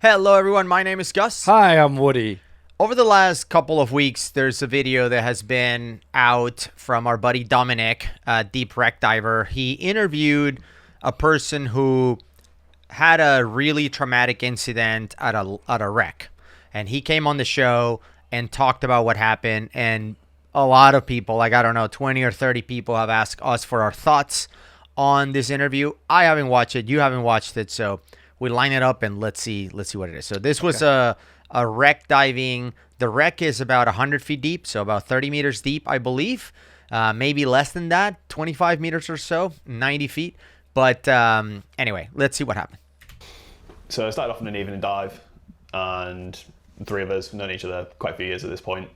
Hello everyone, my name is Gus. Hi, I'm Woody. Over the last couple of weeks, there's a video that has been out from our buddy Dominic, a deep wreck diver. He interviewed a person who had a really traumatic incident at a wreck. And he came on the show and talked about what happened. And a lot of people, like I don't know, 20 or 30 people have asked us for our thoughts on this interview. I haven't watched it. You haven't watched it. So we line it up and let's see what it is. So this was a wreck diving. The wreck is about 100 feet deep, so about 30 meters deep, I believe. Maybe less than that, 25 meters or so, 90 feet. But anyway, let's see what happened. So I started off in an evening dive, and the three of us known each other quite a few years at this point.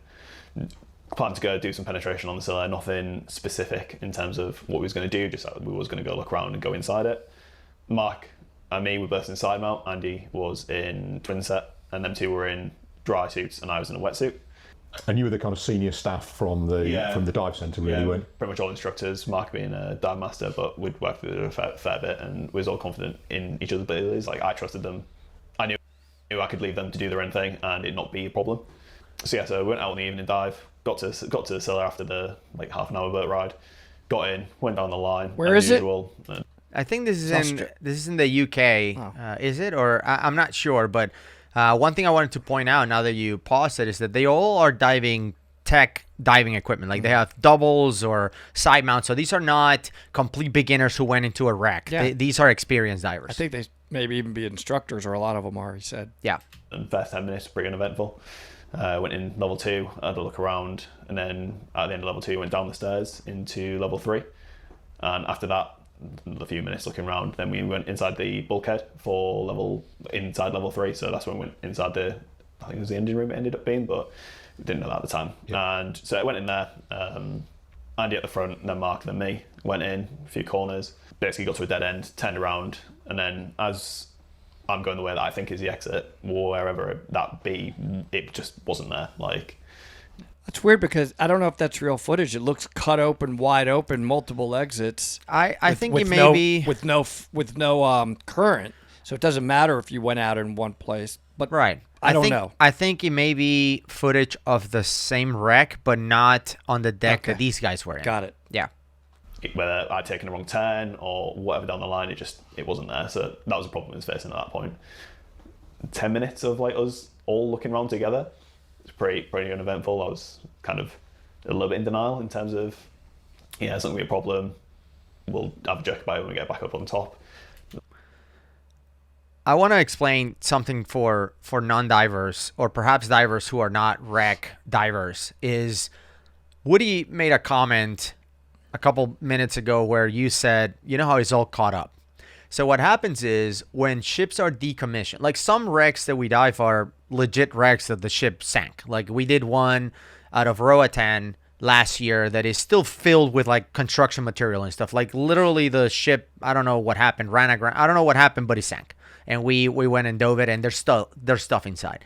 Planned to go do some penetration on the Scylla, nothing specific in terms of what we was going to do, just that we was going to go look around and go inside it. Mark and me were both in side mount. Andy was in twin set, and them two were in dry suits, and I was in a wetsuit. And you were the kind of senior staff from the dive centre, really, weren't you? Pretty much all instructors. Mark being a dive master, but we'd worked with it a fair bit, and we was all confident in each other's abilities. Like, I trusted them. I knew I could leave them to do their own thing, and it not be a problem. So yeah, so we went out on the evening dive. Got to the Scylla after the half an hour boat ride. Got in, went down the line. Where is it? I think this is in the UK. Oh. Is it? Or I'm not sure. But one thing I wanted to point out now that you paused it is that they all are diving equipment. Like they have doubles or side mounts. So these are not complete beginners who went into a wreck. Yeah. These are experienced divers. I think they maybe even be instructors, or a lot of them are, he said. Yeah. And first 10 minutes, pretty uneventful. Went in level 2, had a look around, and then at the end of level 2 went down the stairs into level 3. And after that, a few minutes looking around, then we went inside the bulkhead for inside level 3. So that's when we went inside I think it was the engine room it ended up being, but we didn't know that at the time. Yeah. And so I went in there, Andy at the front, then Mark, then me. Went in, a few corners, basically got to a dead end, turned around, and then as I'm going the way that I think is the exit, wherever that be, it just wasn't there. Like, it's weird because I don't know if that's real footage. It looks cut open, wide open, multiple exits. I think it may be with no current, so it doesn't matter if you went out in one place. But right. I don't know. I think it may be footage of the same wreck, but not on the deck that these guys were in. Got it. Yeah. Whether I'd taken the wrong turn or whatever down the line, it wasn't there. So that was a problem I was facing at that point. 10 minutes of us all looking around together. It's pretty uneventful. I was kind of a little bit in denial in terms of, it's not going to be a problem. We'll have a joke about it when we get back up on top. I want to explain something for non-divers, or perhaps divers who are not wreck divers. Is Woody made a comment a couple minutes ago where you said, you know how it's all caught up. So what happens is when ships are decommissioned, like some wrecks that we dive are legit wrecks that the ship sank. Like we did one out of Roatan last year that is still filled with like construction material and stuff. Like literally the ship, I don't know what happened, ran aground. I don't know what happened, but it sank. And we went and dove it, and there's stuff inside.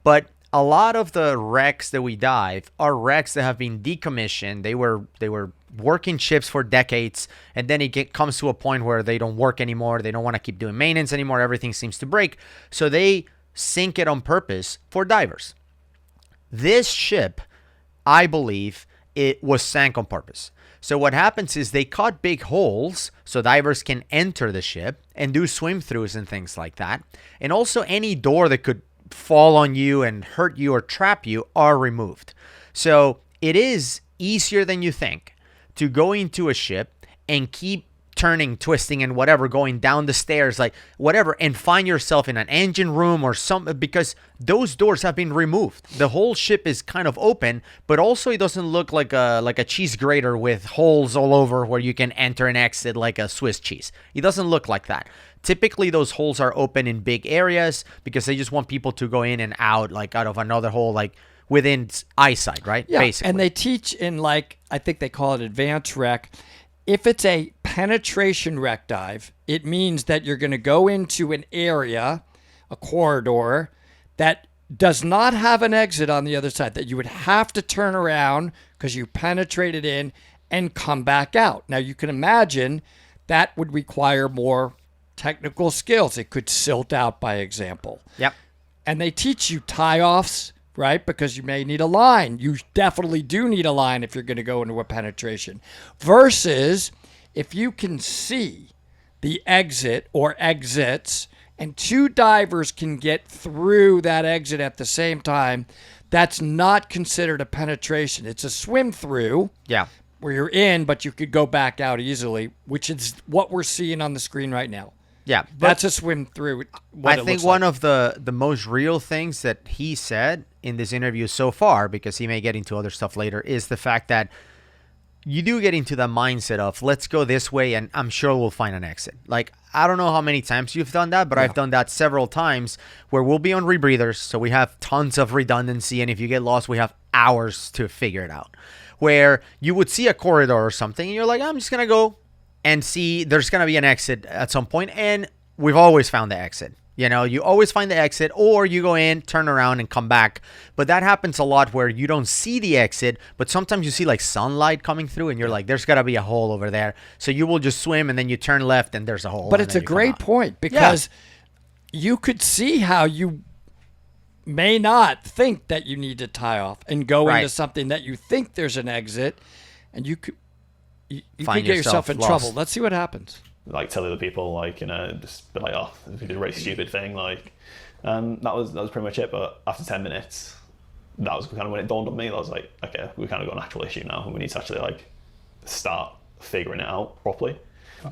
But a lot of the wrecks that we dive are wrecks that have been decommissioned. They were working ships for decades, and then it comes to a point where they don't work anymore. They don't want to keep doing maintenance anymore. Everything seems to break. So they sink it on purpose for divers. This ship, I believe, it was sank on purpose. So what happens is they cut big holes so divers can enter the ship and do swim-throughs and things like that. And also any door that could fall on you and hurt you or trap you are removed. So it is easier than you think to go into a ship and keep turning, twisting, and whatever, going down the stairs, like whatever, and find yourself in an engine room or something, because those doors have been removed. The whole ship is kind of open, but also it doesn't look like a cheese grater with holes all over where you can enter and exit like a Swiss cheese. It doesn't look like that. Typically, those holes are open in big areas because they just want people to go in and out, like out of another hole, like within eyesight, right? Yeah, basically. And they teach in I think they call it advanced rec. If it's a penetration wreck dive, it means that you're going to go into an area, a corridor, that does not have an exit on the other side, that you would have to turn around because you penetrated in and come back out. Now, you can imagine that would require more technical skills. It could silt out, by example. Yep. and they teach you tie-offs, right? Because you may need a line. You definitely do need a line if you're going to go into a penetration. Versus if you can see the exit or exits, and 2 divers can get through that exit at the same time, that's not considered a penetration. It's a swim through. Yeah. Where you're in, but you could go back out easily, which is what we're seeing on the screen right now. Yeah. That's a swim through. I think one of the most real things that he said in this interview so far, because he may get into other stuff later, is the fact that you do get into the mindset of, let's go this way and I'm sure we'll find an exit. Like, I don't know how many times you've done that, but I've done that several times where we'll be on rebreathers. So we have tons of redundancy. And if you get lost, we have hours to figure it out. Where you would see a corridor or something and you're like, I'm just going to go and see there's going to be an exit at some point. And we've always found the exit. You know, you always find the exit, or you go in, turn around, and come back. But that happens a lot where you don't see the exit, but sometimes you see like sunlight coming through, and you're like, there's got to be a hole over there. So you will just swim, and then you turn left, and there's a hole. But it's a great point, because you could see how you may not think that you need to tie off and go into something that you think there's an exit, and you could get yourself in trouble. Let's see what happens. Like, tell other people, like, you know, just be like, oh, we did a really stupid thing, like, and that was pretty much it. But after 10 minutes, that was kind of when it dawned on me. I was like, okay, we kind of got an actual issue now, and we need to actually like start figuring it out properly.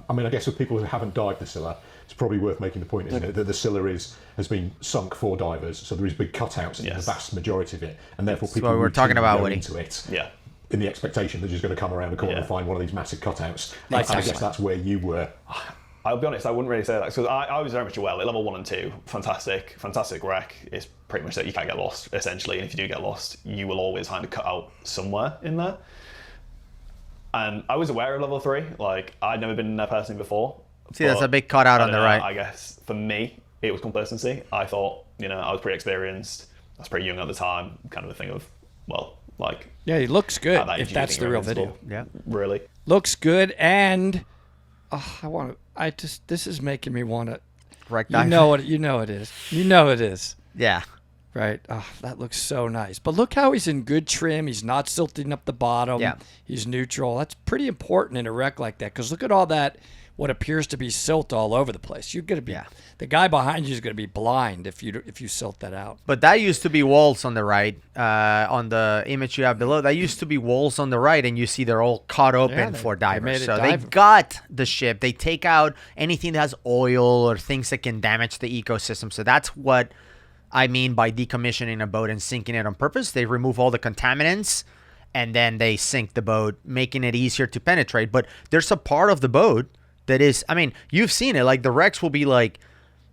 I mean, I guess for people who haven't dived the Scylla, it's probably worth making the point, isn't it, that the Scylla has been sunk for divers, so there is big cutouts in the vast majority of it, and therefore people we're talking about go into it. Yeah. In the expectation they're just going to come around the corner and find one of these massive cutouts. Like, I guess that's where you were. I'll be honest, I wouldn't really say that, because I was very much aware, like, level 1 and 2, fantastic wreck is pretty much that you can't get lost, essentially, and if you do get lost, you will always find a cutout somewhere in there. And I was aware of level 3, like, I'd never been in there personally before. See, that's a big cutout on the right. I guess, for me, it was complacency. I thought, you know, I was pretty experienced, I was pretty young at the time, kind of a thing of, well, like... Yeah, he looks good, if that's the real video. Yeah. Really. Looks good, and... this is making me want to... You know it is. You know it is. Yeah. Right? Oh, that looks so nice. But look how he's in good trim. He's not silting up the bottom. Yeah. He's neutral. That's pretty important in a wreck like that, because look at all that, what appears to be silt all over the place. You're going to be... Yeah. The guy behind you is going to be blind if you silt that out. But that used to be walls on the right. On the image you have below, that used to be walls on the right, and you see they're all cut open for divers. So they got the ship. They take out anything that has oil or things that can damage the ecosystem. So that's what I mean by decommissioning a boat and sinking it on purpose. They remove all the contaminants, and then they sink the boat, making it easier to penetrate. But there's a part of the boat that is, I mean, you've seen it. Like, the wrecks will be like,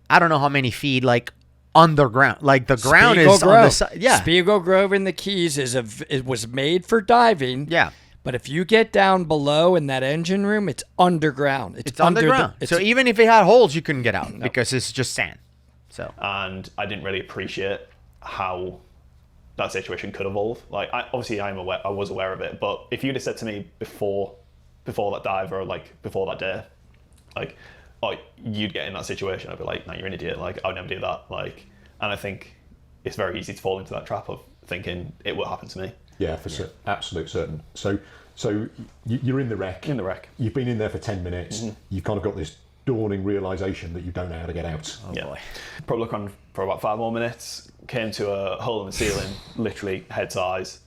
I don't know how many feet, like, underground. Like, the ground is on the side. Yeah. Spiegel Grove in the Keys it was made for diving. Yeah. But if you get down below in that engine room, it's underground. It's underground. So even if it had holes, you couldn't get out because it's just sand. So. And I didn't really appreciate how that situation could evolve. Like, I was aware of it, but if you'd have said to me before that dive, or like before that day, like, oh, you'd get in that situation, I'd be like, no, you're an idiot. Like, I would never do that. Like, and I think it's very easy to fall into that trap of thinking it will happen to me. Yeah, for absolute certain. So you're in the wreck. In the wreck. You've been in there for 10 minutes. Mm-hmm. You've kind of got this dawning realization that you don't know how to get out. Oh boy. Probably look on for about 5 more minutes. Came to a hole in the ceiling, literally head size.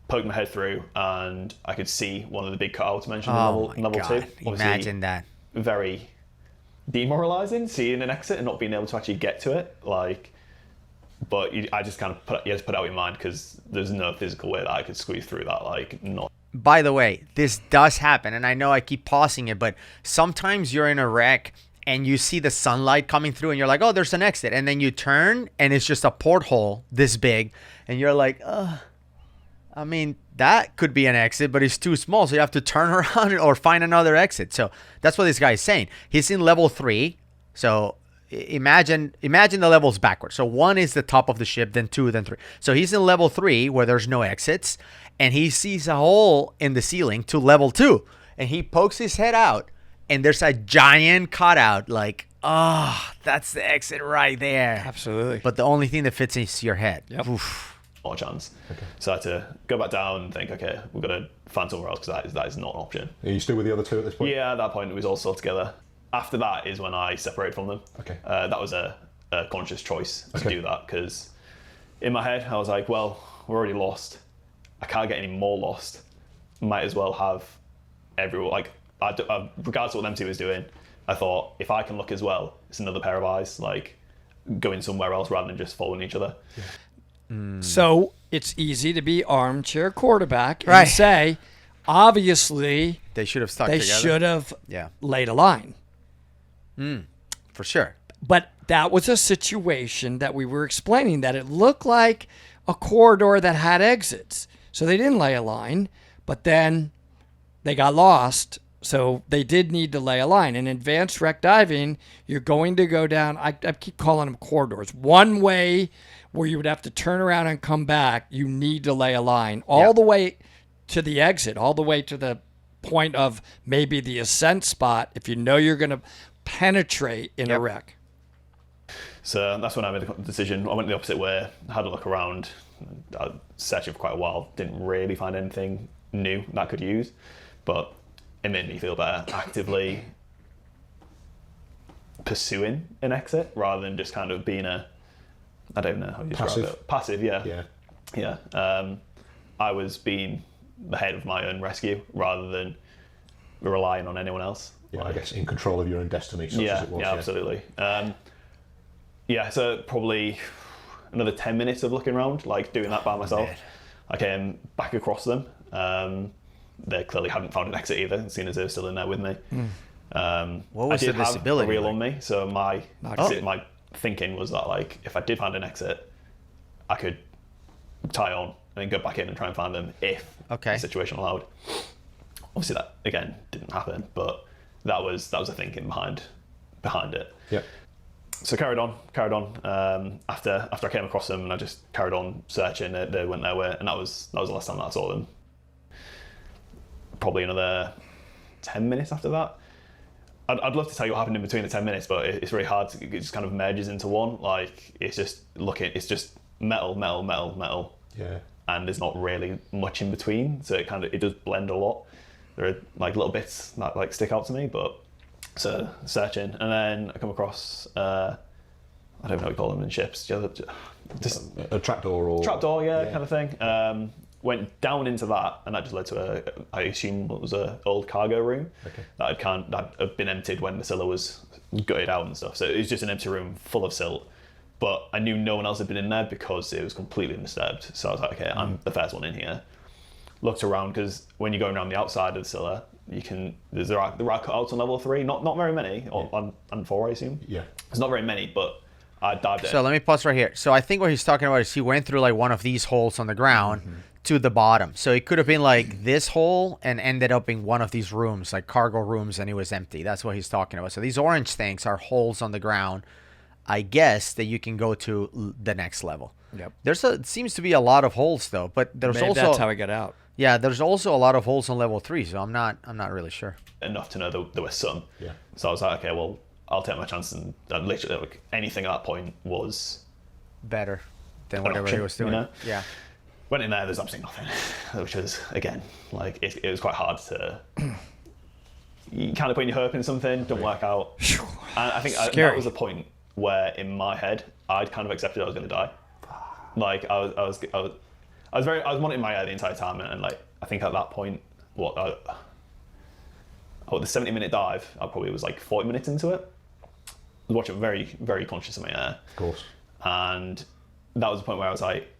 Poked my head through, and I could see one of the big cutouts mentioned in level 2. Obviously, imagine that. Very demoralizing, seeing an exit and not being able to actually get to it. Like, but I just kind of you have to put it out of your mind, because there's no physical way that I could squeeze through that. Like, not. By the way, this does happen, and I know I keep pausing it, but sometimes you're in a wreck and you see the sunlight coming through, and you're like, oh, there's an exit, and then you turn and it's just a porthole this big, and you're like, I mean, that could be an exit, but it's too small, so you have to turn around or find another exit. So that's what this guy is saying. He's in level 3, so imagine the levels backwards. So 1 is the top of the ship, then 2, then 3. So he's in level 3 where there's no exits, and he sees a hole in the ceiling to level 2, and he pokes his head out, and there's a giant cutout, like That's the exit right there. Absolutely. But the only thing that fits is your head. Yep. Oof. Not a chance. So I had to go back down and think, okay, we've got to find somewhere else because that is not an option. Are you still with the other two at this point? Yeah, at that point it was all still together. After that is when I separated from them. Okay. That was a conscious choice to do that because in my head I was like, well, we're already lost. I can't get any more lost. Might as well have everyone, like, regardless of what them two was doing, I thought if I can look as well, it's another pair of eyes, like going somewhere else rather than just following each other. So it's easy to be armchair quarterback and Right. say, obviously, They should have stuck they together. should have Yeah, laid a line. for sure. But that was a situation that we were explaining that it looked like a corridor that had exits. So they didn't lay a line, but then they got lost. So they did need to lay a line. In advanced wreck diving, you're going to go down, I keep calling them corridors. One way where you would have to turn around and come back, you need to lay a line all the way to the exit, all the way to the point of maybe the ascent spot if you know you're going to penetrate in a wreck. So that's when I made the decision. I went the opposite way, had a look around. I was searching for quite a while, didn't really find anything new that I could use, but it made me feel better actively pursuing an exit rather than just kind of being I don't know how you describe it. Passive, yeah. Yeah. I was being the head of my own rescue rather than relying on anyone else. Yeah, I guess in control of your own destiny, such as it was. Yeah, absolutely. So probably another 10 minutes of looking around, like doing that by myself. I came back across them. They clearly hadn't found an exit either, seeing as they were still in there with me. What was I did the have visibility a reel like? on me, so my thinking was that, like, if I did find an exit, I could tie on and then go back in and try and find them if the situation allowed. Obviously, that again didn't happen, but that was the thinking behind it. Yeah. So carried on. After I came across them, and I just carried on searching. They went their way, and that was the last time that I saw them. Probably another 10 minutes after that. I'd love to tell you what happened in between the 10 minutes, but it's very hard. It just kind of merges into one. Like, it's just metal. Yeah. And there's not really much in between, so it does blend a lot. There are like little bits that like stick out to me, but so searching, and then I come across I don't know what you call them in ships, just A trapdoor or trapdoor, kind of thing. Went down into that, and that just led to I assume it was a old cargo room that had been emptied when the Scylla was gutted out and stuff. So it was just an empty room full of silt. But I knew no one else had been in there because it was completely undisturbed. So I was like, okay, I'm the first one in here. Looked around, because when you're going around the outside of the Scylla, there are cutouts on level 3, not very many, on 4 I assume. Yeah. It's not very many, but I dived in. So let me pause right here. So I think what he's talking about is he went through like one of these holes on the ground to the bottom. So it could have been like this hole and ended up in one of these rooms, like cargo rooms, and it was empty. That's what he's talking about. So these orange things are holes on the ground, I guess, that you can go to the next level. Yep. It seems to be a lot of holes though, but there's Maybe also that's how I got out. Yeah, there's also a lot of holes on level 3, so I'm not really sure. Enough to know there was some. Yeah. So I was like, okay, well, I'll take my chance, and literally like, anything at that point was Better than an whatever option, he was doing. you know? Yeah. Went in there, there's absolutely nothing, which was, again, like, it was quite hard to... You kind of put your hope in something, don't work out. And I think that was the point where, in my head, I'd kind of accepted I was going to die. Like, I was wanting my air the entire time, and like, I think at that point, the 70-minute dive, I probably was like 40 minutes into it. I was watching very, very conscious of my air. Of course. And that was the point where I was like,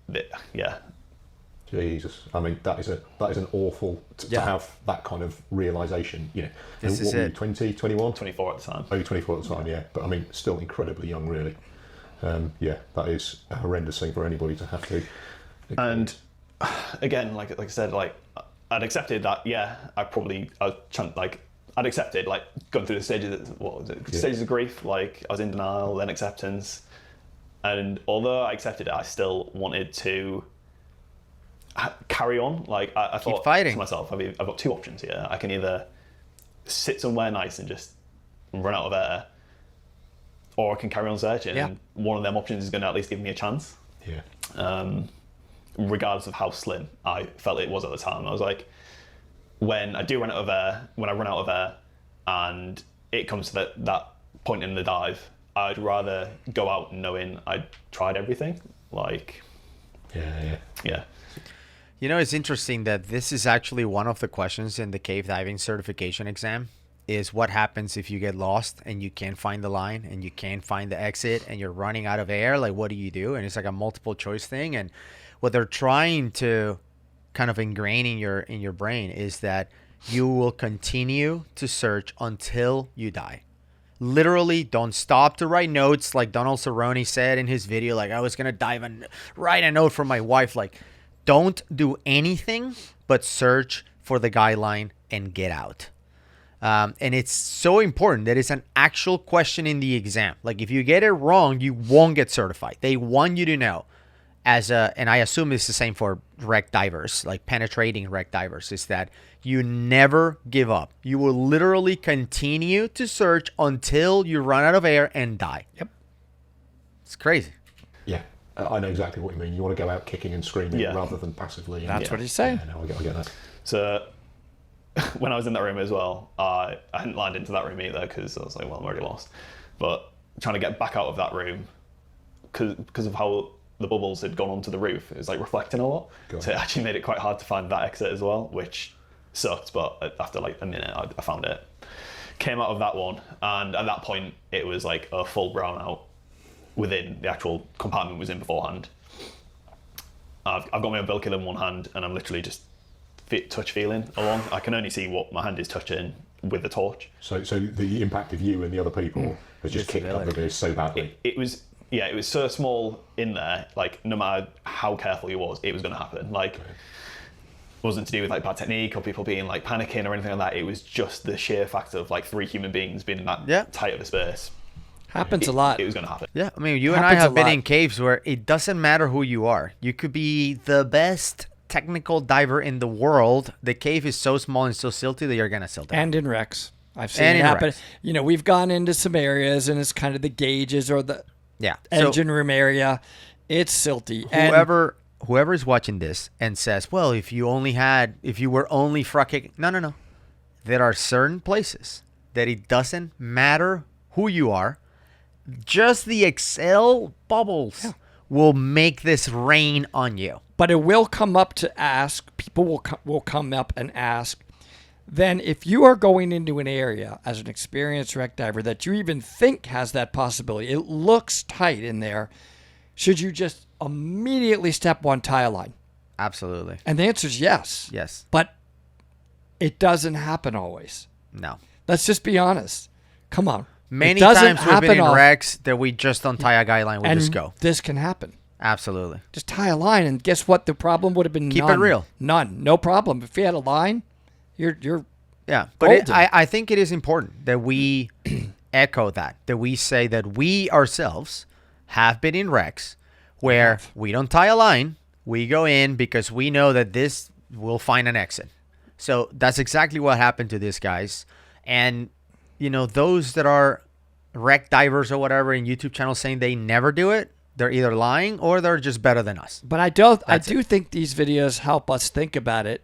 yeah. Jesus, I mean that is an awful to have that kind of realization. You know, This what is were you, it. 20, 21? 24 at the time. Oh, you're 24 at the time, yeah. But I mean, still incredibly young, really. Yeah, that is a horrendous thing for anybody to have to. And again, like I said, like I'd accepted that. Yeah, I'd accepted like going through the stages. What was it? Stages of grief. Like I was in denial, then acceptance. And although I accepted it, I still wanted to carry on. Like I thought fighting. to myself, I've got two options here. I can either sit somewhere nice and just run out of air, or I can carry on searching. Yeah. And one of them options is going to at least give me a chance. Yeah. Regardless of how slim I felt it was at the time. I was like, when I run out of air and it comes to that point in the dive, I'd rather go out knowing I'd tried everything. Like, yeah. You know, it's interesting that this is actually one of the questions in the cave diving certification exam, is what happens if you get lost and you can't find the line and you can't find the exit and you're running out of air. Like, what do you do? And it's like a multiple choice thing. And what they're trying to kind of ingrain in your brain is that you will continue to search until you die. Literally, don't stop to write notes, like Donald Cerrone said in his video. Like, I was gonna dive and write a note for my wife. Like, don't do anything but search for the guideline and get out. And it's so important that it's an actual question in the exam. Like, if you get it wrong, you won't get certified. They want you to know. And I assume it's the same for wreck divers, like penetrating wreck divers, is that you never give up. You will literally continue to search until you run out of air and die. Yep. It's crazy. Yeah. I know exactly what you mean. You want to go out kicking and screaming rather than passively. That's what he's saying. Yeah, no, I get that. So when I was in that room as well, I hadn't lined into that room either because I was like, well, I'm already lost. But trying to get back out of that room because of how the bubbles had gone onto the roof, it was like reflecting a lot. So it actually made it quite hard to find that exit as well, which sucked. But after like a minute, I found it. Came out of that one, and at that point, it was like a full brownout within the actual compartment was in beforehand. I've got my umbilical in one hand, and I'm literally just touch feeling along. I can only see what my hand is touching with the torch. So the impact of you and the other people has just kicked up the beer so badly. It was so small in there, like no matter how careful you was, it was going to happen. Like, it wasn't to do with like bad technique or people being like panicking or anything like that. It was just the sheer fact of like 3 human beings being in that tight of a space. Happens a lot. It was going to happen. Yeah, I mean, you and I have been in caves where it doesn't matter who you are. You could be the best technical diver in the world. The cave is so small and so silty that you're going to silt down. And in wrecks. I've seen it happen. You know, we've gone into some areas and it's kind of the gauges or the engine room area. It's silty. Whoever is watching this and says, well, if you were only fracking. No. There are certain places that it doesn't matter who you are. Just the Excel bubbles will make this rain on you. But it will come up to ask, people will come up and ask, then if you are going into an area as an experienced wreck diver that you even think has that possibility, it looks tight in there, should you just immediately step one, tie a line? Absolutely. And the answer is yes. Yes. But it doesn't happen always. No. Let's just be honest. Come on. Many times we've been in wrecks that we just don't tie a guideline, we just go. This can happen. Absolutely. Just tie a line, and guess what? The problem would have been Keep it real. None. No problem. If you had a line, you're but I think it is important that we echo that we say that we ourselves have been in wrecks where we don't tie a line. We go in because we know that this will find an exit. So that's exactly what happened to these guys. And, you know, those that are wreck divers or whatever in YouTube channels saying they never do it, they're either lying or they're just better than us. But I do think these videos help us think about it.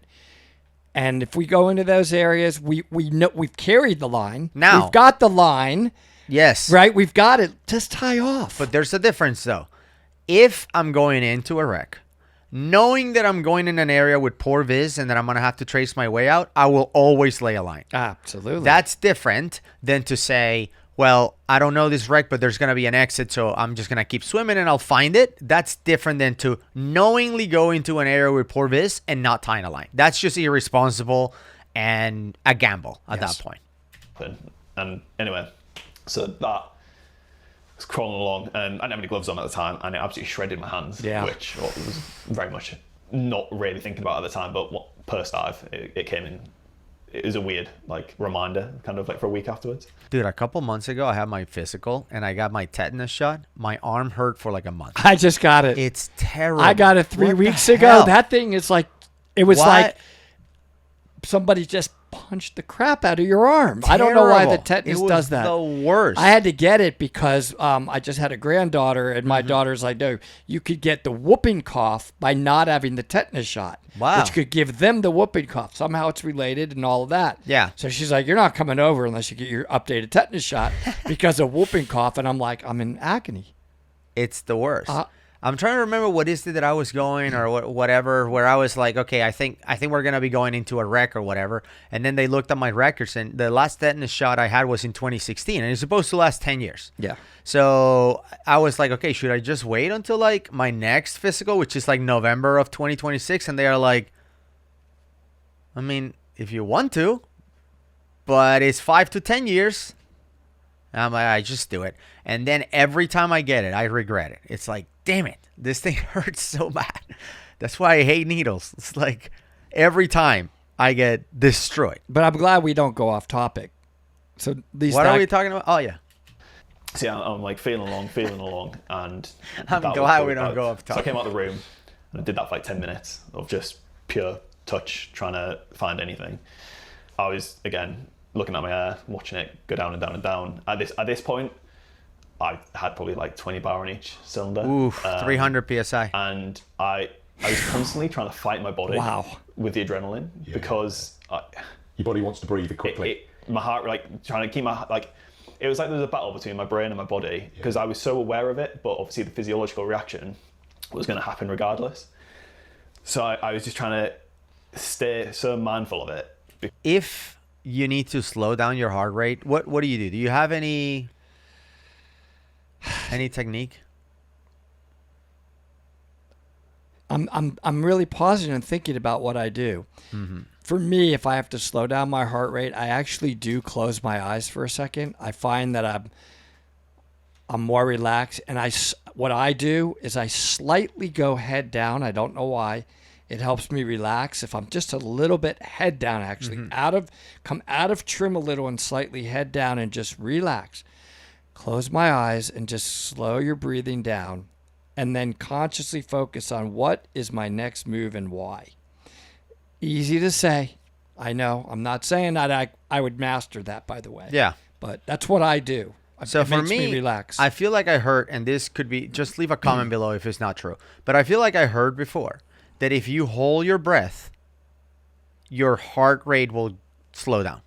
And if we go into those areas, we know we've carried the line. Now we've got the line. Yes. Right? We've got it. Just tie off. But there's a difference though. If I'm going into a wreck, knowing that I'm going in an area with poor viz and that I'm going to have to trace my way out, I will always lay a line. Absolutely. That's different than to say, well, I don't know this wreck, but there's going to be an exit, so I'm just going to keep swimming and I'll find it. That's different than to knowingly go into an area with poor viz and not tying a line. That's just irresponsible and a gamble at that point. And anyway, so that was crawling along, and I didn't have any gloves on at the time, and it absolutely shredded my hands, which was very much not really thinking about at the time, but per dive, it came in. It was a weird reminder, kind of like for a week afterwards. Dude, a couple months ago, I had my physical and I got my tetanus shot. My arm hurt for like a month. I just got it. It's terrible. I got it 3 weeks ago. That thing is like, it was like somebody just punched the crap out of your arm. I don't know why the Terrible. tetanus It was does that. the worst. I had to get it because I just had a granddaughter, and my daughter's like, no, you could get the whooping cough by not having the tetanus shot. Wow. Which could give them the whooping cough. Somehow it's related and all of that. Yeah. So she's like, you're not coming over unless you get your updated tetanus shot because of whooping cough. And I'm like, I'm in agony. It's the worst. I'm trying to remember what is it that I was going or whatever, where I was like, okay, I think we're gonna be going into a wreck or whatever. And then they looked at my records, and the last tetanus shot I had was in 2016, and it's supposed to last 10 years. Yeah. So I was like, okay, should I just wait until like my next physical, which is like November of 2026? And they are like, I mean, if you want to, but it's 5 to 10 years. I'm like, I just do it. And then every time I get it, I regret it. It's like, damn it, this thing hurts so bad. That's why I hate needles. It's like every time I get destroyed. But I'm glad we don't go off topic. So these What are we talking about? Oh, yeah. So yeah, I'm like feeling along, and I'm that glad was- we don't go off So I topic. came out of the room and I did that for like 10 minutes of just pure touch, trying to find anything. I was again looking at my hair, watching it go down and down and down. At this point, I had probably like 20 bar on each cylinder. Oof, 300 psi. And I was constantly trying to fight my body Wow. with the adrenaline because Your body wants to breathe quickly. my heart, like trying to keep my like. It was like there was a battle between my brain and my body because I was so aware of it, but obviously the physiological reaction was going to happen regardless. So I was just trying to stay so mindful of it. If you need to slow down your heart rate, what do you do? Do you have any technique? I'm really pausing and thinking about what I do. Mm-hmm. For me, if I have to slow down my heart rate, I actually do close my eyes for a second. I find that I'm more relaxed, and what I do is I slightly go head down. I don't know why. It helps me relax if I'm just a little bit head down. Actually, come out of trim a little and slightly head down and just relax. Close my eyes and just slow your breathing down, and then consciously focus on what is my next move and why. Easy to say. I know. I'm not saying that I would master that, by the way. Yeah. But that's what I do. So It for makes me, relax. I feel like I heard, and this could be, just leave a comment below if it's not true, but I feel like I heard before that if you hold your breath, your heart rate will slow down.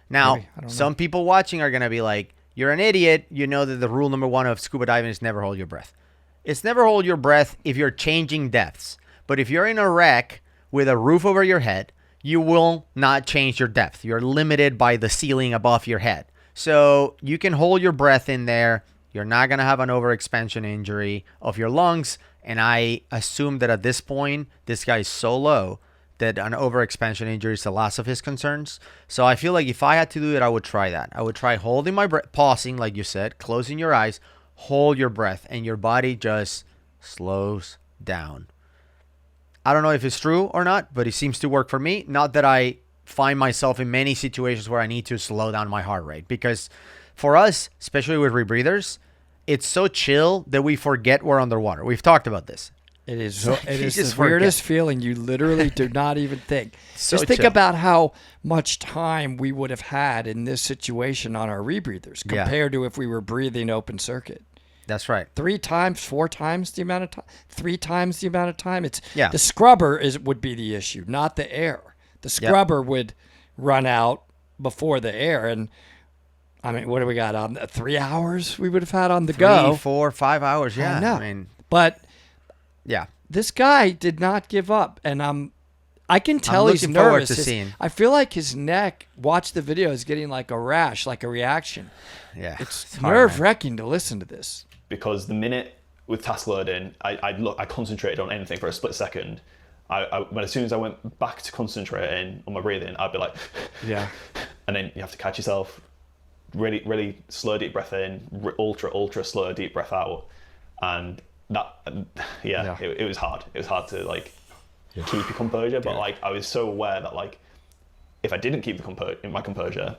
Now, Maybe. I don't know. some people watching are going to be like, you're an idiot. You know that the rule number 1 of scuba diving is never hold your breath. It's never hold your breath if you're changing depths. But if you're in a wreck with a roof over your head, you will not change your depth. You're limited by the ceiling above your head. So you can hold your breath in there. You're not going to have an overexpansion injury of your lungs. And I assume that at this point, this guy is so low that an overexpansion injury is the last of his concerns. So I feel like if I had to do it, I would try that. I would try holding my breath, pausing, like you said, closing your eyes, hold your breath, and your body just slows down. I don't know if it's true or not, but it seems to work for me. Not that I find myself in many situations where I need to slow down my heart rate, because for us, especially with rebreathers, it's so chill that we forget we're underwater. We've talked about this. It is You it is just the weirdest feeling. You literally do not even think. So Just think chill. about how much time we would have had in this situation on our rebreathers Yeah. compared to if we were breathing open circuit. That's right. 3 times, 4 times the amount of time, 3 times the amount of time. It's Yeah. The scrubber would be the issue, not the air. The scrubber would run out before the air, and I mean, what do we got on 3 hours? We would have had on the 3, go. 4, 5 hours. Yeah. I know. I mean, But yeah. this guy did not give up, and I can tell he's looking forward nervous. to seeing. I feel like his neck. Watch the video, is getting like a rash, like a reaction. Yeah. It's hard, man. nerve-wracking to listen to this. Because the minute with task loading, I concentrated on anything for a split second. When as soon as I went back to concentrating on my breathing, I'd be like, Yeah. and then you have to catch yourself, really, really slow deep breath in, ultra slow deep breath out, and that, Yeah. it was hard. It was hard to like keep your composure, but like I was so aware that like if I didn't keep my composure,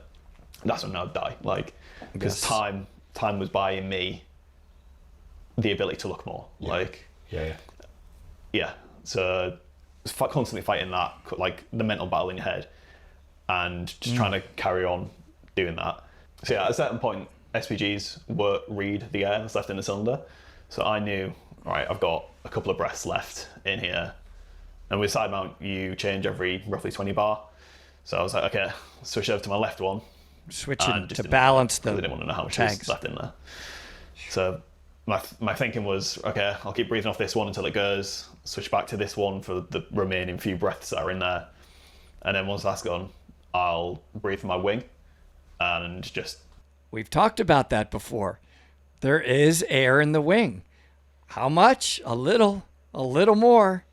that's when I'd die. Like because Yes. time was buying me the ability to look more. Like Yeah. so constantly fighting that, like the mental battle in your head. and just trying to carry on doing that. So yeah, at a certain point, SPGs read the air that's left in the cylinder. So I knew, right, I've got a couple of breaths left in here. And with side mount, you change every roughly 20 bar. So I was like, okay, switch over to my left one. Switching to balance the I didn't want to know how much tanks. was left in there. So my thinking was, okay, I'll keep breathing off this one until it goes, switch back to this one for the remaining few breaths that are in there. And then once that's gone, I'll breathe from my wing and just... We've talked about that before. There is air in the wing. How much? A little more.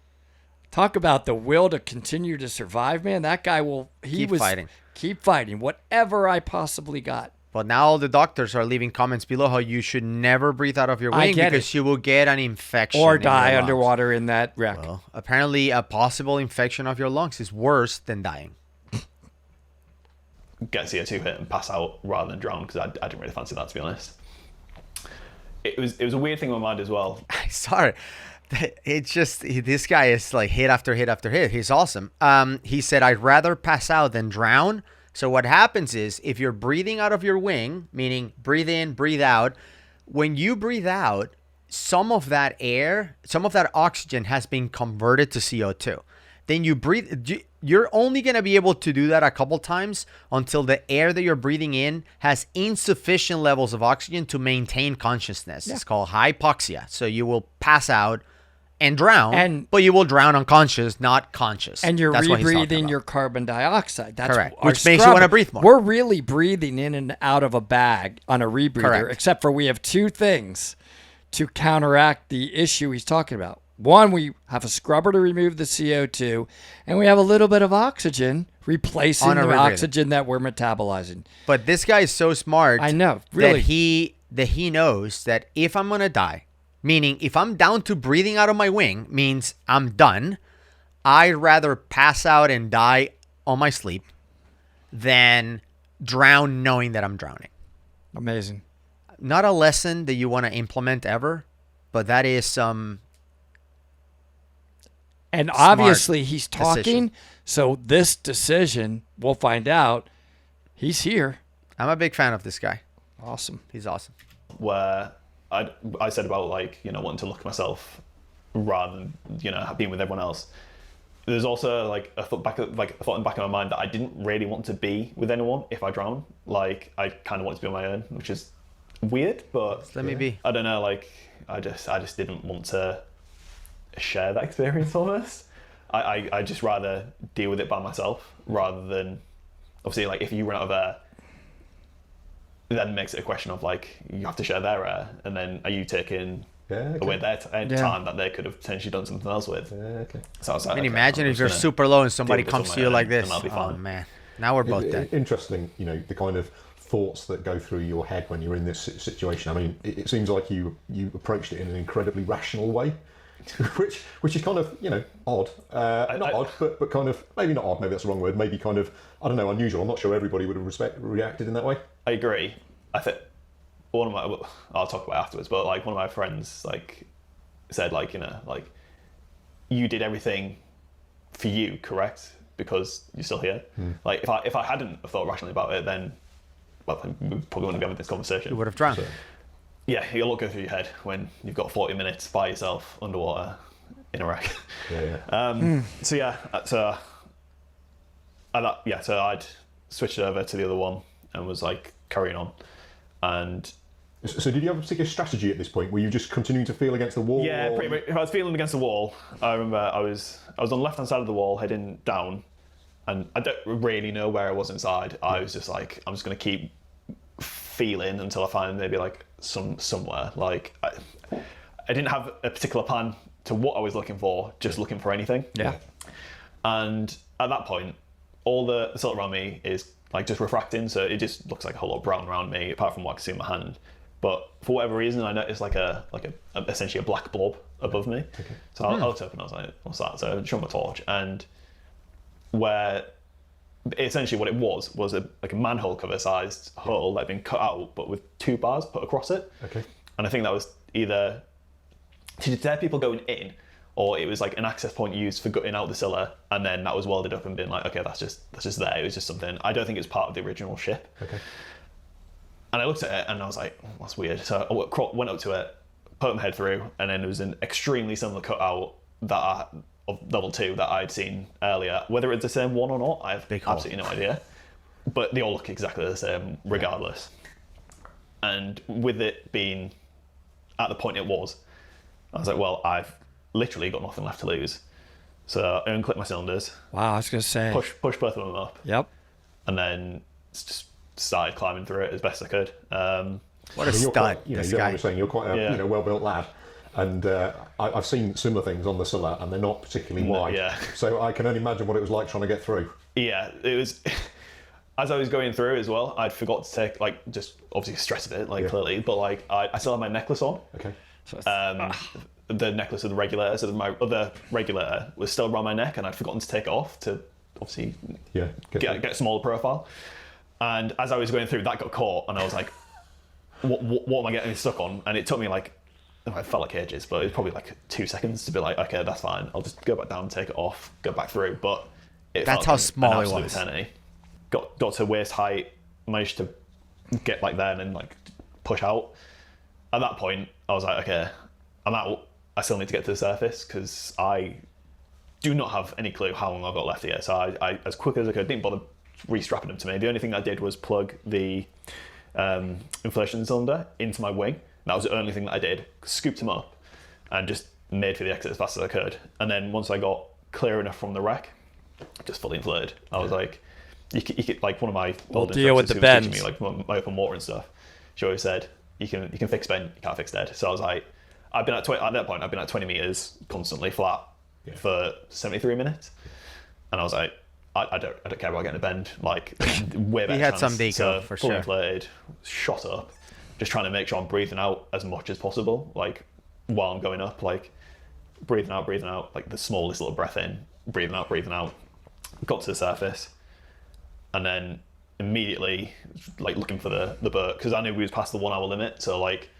Talk about the will to continue to survive, man. That guy Keep fighting. Keep fighting. Whatever I possibly got. But now all the doctors are leaving comments below how you should never breathe out of your wing because you will get an infection. Or in die your lungs. underwater in that wreck. Well, apparently a possible infection of your lungs is worse than dying. Get CO2 hit and pass out rather than drown, because I didn't really fancy that, to be honest. It was a weird thing in my mind as well. Sorry. It's just, this guy is like hit after hit after hit. He's awesome. He said, I'd rather pass out than drown. So what happens is if you're breathing out of your wing, meaning breathe in, breathe out, when you breathe out, some of that air, some of that oxygen has been converted to CO2. Then you breathe, you're only going to be able to do that a couple times until the air that you're breathing in has insufficient levels of oxygen to maintain consciousness. Yeah. It's called hypoxia. So you will pass out and drown, but you will drown unconscious, not conscious. And you're rebreathing your carbon dioxide. That's correct. Which makes you want to breathe more. We're really breathing in and out of a bag on a rebreather, except for we have two things to counteract the issue he's talking about. One, we have a scrubber to remove the CO2, and we have a little bit of oxygen replacing the oxygen that we're metabolizing. But this guy is so smart. I know, really. That he knows that if I'm going to die, meaning if I'm down to breathing out of my wing, means I'm done, I'd rather pass out and die on my sleep than drown knowing that I'm drowning. Amazing. Not a lesson that you want to implement ever, but that is some... And obviously he's talking, so this decision, we'll find out, he's here. I'm a big fan of this guy. Awesome. He's awesome. Where I said about, like, you know, wanting to look at myself rather than, you know, being with everyone else. There's also like a thought in the back of my mind that I didn't really want to be with anyone if I drown. Like, I kind of wanted to be on my own, which is weird, but let me be. I don't know. Like, I just didn't want to share that experience almost. I just rather deal with it by myself rather than, obviously, like, if you run out of air, then it makes it a question of, like, you have to share their air, and then are you taking away their time that they could have potentially done something else with. So I was like, imagine if you're super low and somebody comes to you like this. Oh man, now we're both dead. Interesting, you know, the kind of thoughts that go through your head when you're in this situation. I mean, it seems like you approached it in an incredibly rational way. which is kind of, you know, odd. Not odd, but kind of, maybe not odd, maybe that's the wrong word, maybe kind of, I don't know, unusual. I'm not sure everybody would have reacted in that way. I agree. I think I'll talk about it afterwards, but like one of my friends like said, like, you know, like, you did everything for you, correct? Because you're still here. Like, if I hadn't have thought rationally about it, then, well, we probably wouldn't be having this conversation. You would have drowned. So, yeah, a lot go through your head when you've got 40 minutes by yourself underwater in a wreck. So I'd switched over to the other one and was like carrying on. And so did you have a particular strategy at this point? Were you just continuing to feel against the wall? Yeah, pretty much. If I was feeling against the wall, I remember I was on the left hand side of the wall heading down, and I don't really know where I was inside. I was just like, I'm just going to keep feeling until I find maybe like somewhere. Like, I didn't have a particular plan to what I was looking for, just looking for anything. Yeah. And at that point, all the silt around me is like just refracting, so it just looks like a whole lot of brown around me, apart from what I can see in my hand. But for whatever reason, I noticed like a essentially a black blob above me. Okay. So I looked up and I was like, what's that? So I shone my torch, and where essentially what it was like a manhole cover sized hole that had been cut out, but with 2 bars put across it. Okay. And I think that was either to deter people going in, or it was like an access point used for gutting out the Scylla, and then that was welded up and been like, okay, that's just there. It was just something. I don't think it's part of the original ship. Okay. And I looked at it and I was like, oh, that's weird. So I went up to it, put my head through, and then there was an extremely similar cutout of level 2 that I'd seen earlier. Whether it's the same one or not, I have absolutely no idea. But they all look exactly the same regardless. And with it being at the point it was, I was like, well, I've literally got nothing left to lose. So I unclipped my cylinders. Wow, I was going to say. Push both of them up. Yep. And then just started climbing through it as best I could. What a stud, this guy. You're quite a well-built lad. And I've seen similar things on the Scylla, and they're not particularly wide. Yeah. So I can only imagine what it was like trying to get through. Yeah, it was... As I was going through as well, I'd forgot to take, like, just obviously stress of it, like, clearly, but, like, I still had my necklace on. Okay. The necklace of the regulator, so my other regulator was still around my neck, and I'd forgotten to take it off to, obviously, get a smaller profile. And as I was going through, that got caught, and I was like, what am I getting stuck on? And it took me, like, it felt like ages, but it was probably, like, 2 seconds to be like, okay, that's fine. I'll just go back down, take it off, go back through. But that's how small it was. Eternity. Got to waist height, managed to get like there and then like push out. At that point, I was like, okay, I'm out. I still need to get to the surface because I do not have any clue how long I've got left here. So I as quick as I could, didn't bother restrapping them to me. The only thing I did was plug the inflation cylinder into my wing. That was the only thing that I did. Scooped them up and just made for the exit as fast as I could. And then once I got clear enough from the wreck, just fully inflated. I was like, you could, like one of my old deal with the bends. me like my open water and stuff. She always said you can fix bend, you can't fix dead. So I was like, at that point I've been at 20 meters constantly flat for 73 minutes, and I was like, I don't care about getting a bend. Like way better. He had chance. some deco So for fully sure. inflated, shot up, just trying to make sure I'm breathing out as much as possible. Like while I'm going up, like breathing out, like the smallest little breath in, breathing out. Got to the surface. And then immediately, like looking for the boat, because I knew we was past the 1 hour limit, so like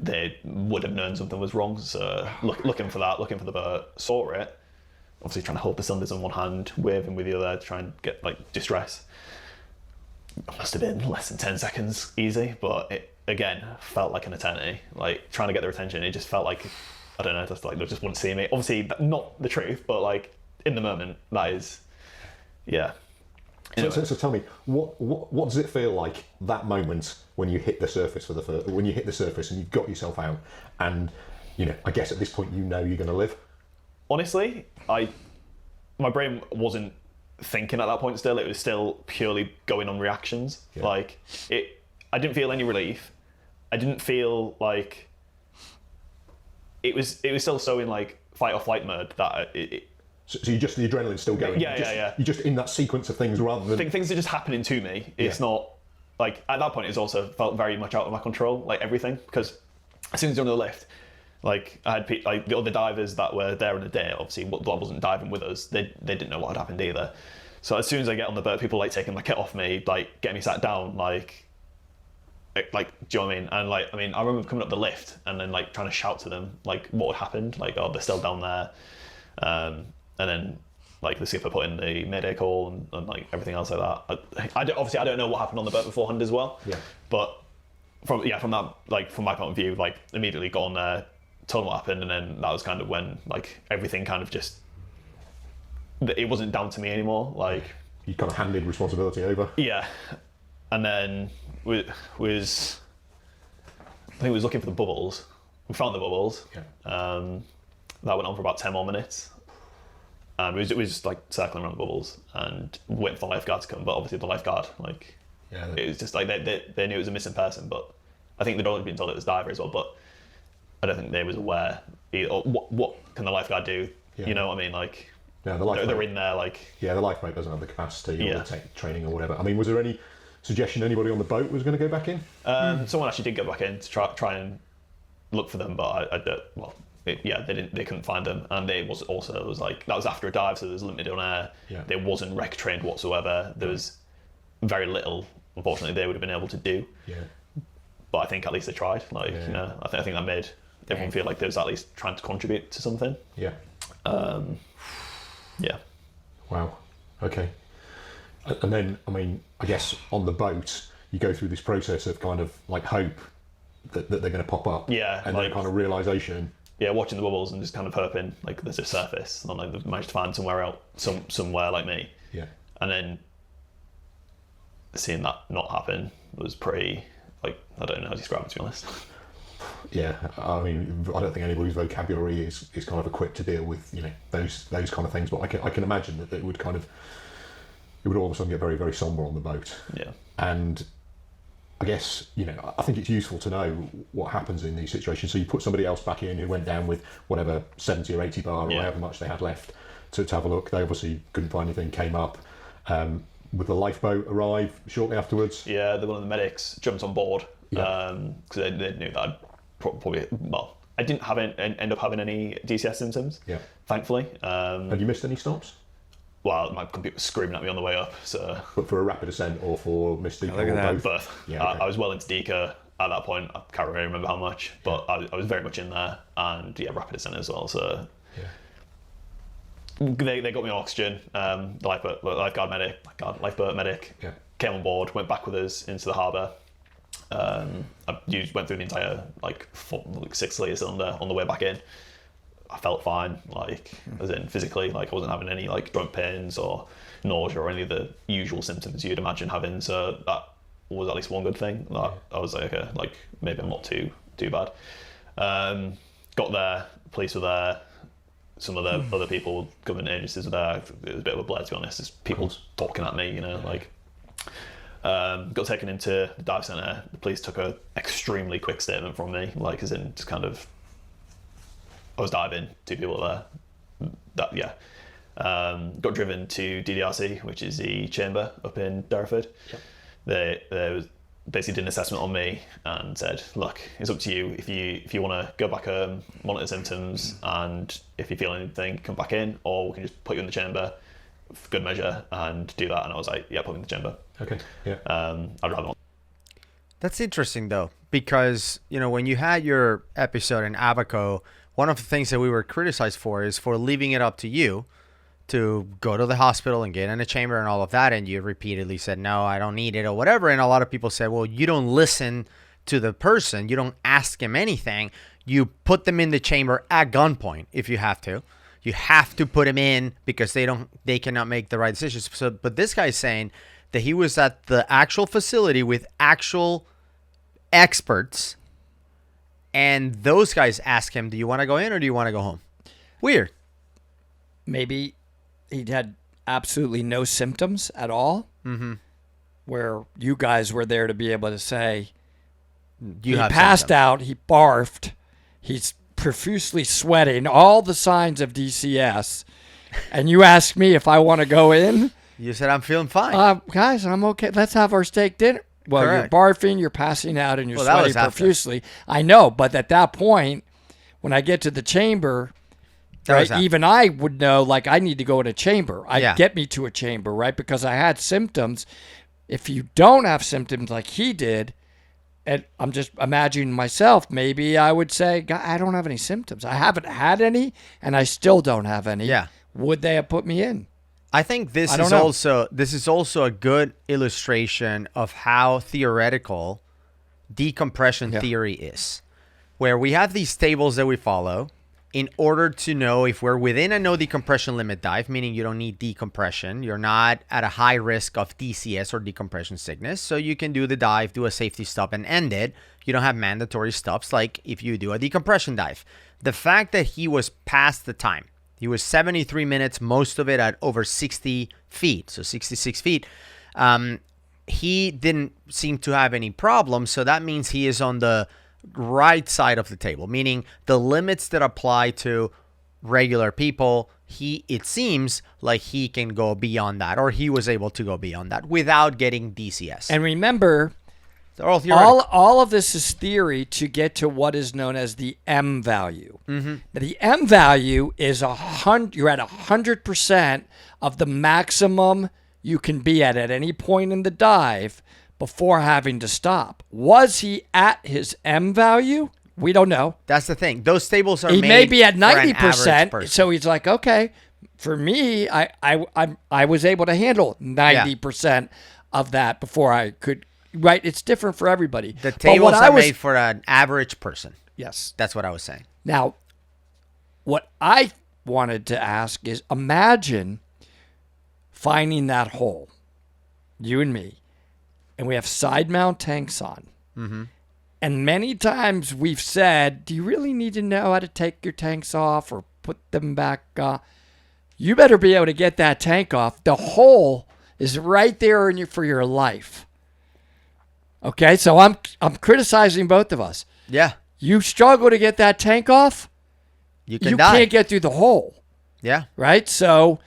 they would have known something was wrong. So looking for the boat, saw it. Obviously trying to hold the cylinders in one hand, waving with the other to try and get like distress. It must have been less than 10 seconds easy, but it again felt like an eternity. Like trying to get their attention, it just felt like, I don't know, just like they just wouldn't see me. Obviously not the truth, but like in the moment, that is, yeah. Anyway. So tell me, what does it feel like that moment when you hit the surface when you hit the surface and you've got yourself out, and I guess at this point you're going to live. Honestly, my brain wasn't thinking at that point. Still, it was still purely going on reactions. Yeah. Like I didn't feel any relief. I didn't feel like it was still so in like fight or flight mode that So the adrenaline's still going. Yeah. You're just in that sequence of things rather than... Things are just happening to me. It's not... Like, at that point, it's also felt very much out of my control, like everything. Because as soon as you're on the lift, like, I had like the other divers that were there in the day, obviously, that wasn't diving with us, they didn't know what had happened either. So as soon as I get on the boat, people, like, taking my kit off me, like, getting me sat down, like, do you know what I mean? And, like, I remember coming up the lift and then, like, trying to shout to them, like, what had happened. Like, oh, they're still down there. And then, like, the skipper put in the mayday call and like everything else like that. I don't know what happened on the boat beforehand as well. Yeah. But from that, like, from my point of view, like, immediately got on there, told them what happened, and then that was kind of when, like, everything kind of just, it wasn't down to me anymore. Like, you kind of handed responsibility over. Yeah. And then I think we was looking for the bubbles. We found the bubbles. Yeah. That went on for about 10 more minutes. And we was just like circling around the bubbles and waiting for the lifeguard to come. But obviously the lifeguard, like, it was just like they knew it was a missing person, but I think they'd already been told it was a diver as well. But I don't think they was aware. Or what can the lifeguard do? Yeah. You know what I mean? Like, yeah, they're in there, like... Yeah, the lifeboat doesn't have the capacity or the training or whatever. I mean, was there any suggestion anybody on the boat was going to go back in? Someone actually did go back in to try and look for them, but I don't... Well... they couldn't find them, and it was like that was after a dive, so there was limited on air. Yeah. There wasn't rec trained whatsoever. There was very little, unfortunately, they would have been able to do. Yeah. But I think at least they tried. Like, I think that made everyone feel like they was at least trying to contribute to something. Yeah. Yeah. Wow. Okay. And then, I mean, I guess on the boat, you go through this process of kind of like hope that they're going to pop up. Yeah, And like- then kind of realization. Yeah, watching the bubbles and just kind of hoping like there's a surface, and like they've managed to find somewhere else, somewhere like me, Yeah. and then seeing that not happen was pretty, like, I don't know how to describe it, to be honest. Yeah. I mean, I don't think anybody's vocabulary is kind of equipped to deal with, you know, those kind of things. But I can imagine that it would all of a sudden get very, very somber on the boat. Yeah. And I guess, you know, I think it's useful to know what happens in these situations. So you put somebody else back in who went down with whatever 70 or 80 bar or Yeah. however much they had left to have a look. They obviously couldn't find anything, came up. Would the lifeboat arrive shortly afterwards? Yeah, one of the medics jumped on board Yeah. because they knew that I'd probably, well, I didn't end up having any DCS symptoms, Yeah. thankfully. Had you missed any stops? Well, my computer was screaming at me on the way up, so But for a rapid ascent or for missed deco look at or that. both? both. Yeah, okay. I was well into Deca at that point. I can't really remember how much, but I was very much in there, and yeah, rapid ascent as well. So Yeah. they got me on oxygen. The lifeboat medic Yeah. came on board, went back with us into the harbour. I went through the entire like 6 litre cylinder on the way back in. I felt fine, like as in physically, like I wasn't having any like joint pains or nausea or any of the usual symptoms you'd imagine having. So that was at least one good thing. That I was like, okay, like maybe I'm not too bad. Got there, police were there, some of the other people, government agencies were there. It was a bit of a blur, to be honest. Just people talking at me, you know, like. Got taken into the dive centre. The police took a extremely quick statement from me, like as in just kind of, I was diving, 2 people were there. Got driven to DDRC, which is the chamber up in Derriford. Yep. They basically did an assessment on me and said, look, it's up to you. If you want to go back home, monitor symptoms, and if you feel anything, come back in, or we can just put you in the chamber for good measure and do that. And I was like, yeah, put me in the chamber. Okay. Yeah. I'd rather not. That's interesting, though, because, you know, when you had your episode in Abaco, one of the things that we were criticized for is for leaving it up to you to go to the hospital and get in a chamber and all of that. And you repeatedly said, no, I don't need it or whatever. And a lot of people said, well, you don't listen to the person. You don't ask him anything. You put them in the chamber at gunpoint if you have to. You have to put him in because they cannot make the right decisions. So, but this guy's saying that he was at the actual facility with actual experts, and those guys ask him, do you want to go in or do you want to go home? Weird. Maybe he'd had absolutely no symptoms at all. Mm-hmm. Where you guys were there to be able to say, he passed symptoms. out, he barfed, he's profusely sweating, all the signs of DCS, and you ask me if I want to go in? You said, I'm feeling fine. Guys, I'm okay. Let's have our steak dinner. Well, Correct. you're barfing, you're passing out, and you're Well, that sweating was after. profusely. I know, but at that point, when I get to the chamber, That was right, after. even I would know, like, I need to go in a chamber. Yeah. Get me to a chamber, right? Because I had symptoms. If you don't have symptoms like he did, and I'm just imagining myself, maybe I would say, God, I don't have any symptoms. I haven't had any, and I still don't have any. Yeah. Would they have put me in? I think this I don't is know. also a good illustration of how theoretical decompression theory is, where we have these tables that we follow in order to know if we're within a no decompression limit dive, meaning you don't need decompression. You're not at a high risk of DCS or decompression sickness. So you can do the dive, do a safety stop and end it. You don't have mandatory stops like if you do a decompression dive. The fact that he was past the time, he was 73 minutes, most of it at over 60 feet, so 66 feet. He didn't seem to have any problems, so that means he is on the right side of the table, meaning the limits that apply to regular people, it seems like he can go beyond that, or he was able to go beyond that without getting DCS. And remember, They're all theoretical. all of this is theory to get to what is known as the M value. Mm-hmm. Now, the M value is 100. You're at 100% of the maximum you can be at any point in the dive before having to stop. Was he at his M value? We don't know. That's the thing. Those tables are He made may be at for an 90%. average person. So he's like, okay, for me, I was able to handle 90% of that before I could. Right? It's different for everybody. The tables I are was, made for an average person. yes. That's what I was saying. Now, what I wanted to ask is, imagine finding that hole, you and me, and we have side mount tanks on. Mm-hmm. And many times we've said, do you really need to know how to take your tanks off or put them back on? You better be able to get that tank off. The hole is right there for your life. Okay, so I'm criticizing both of us. Yeah. You struggle to get that tank off, You can you die. can't get through the hole, Yeah. right? So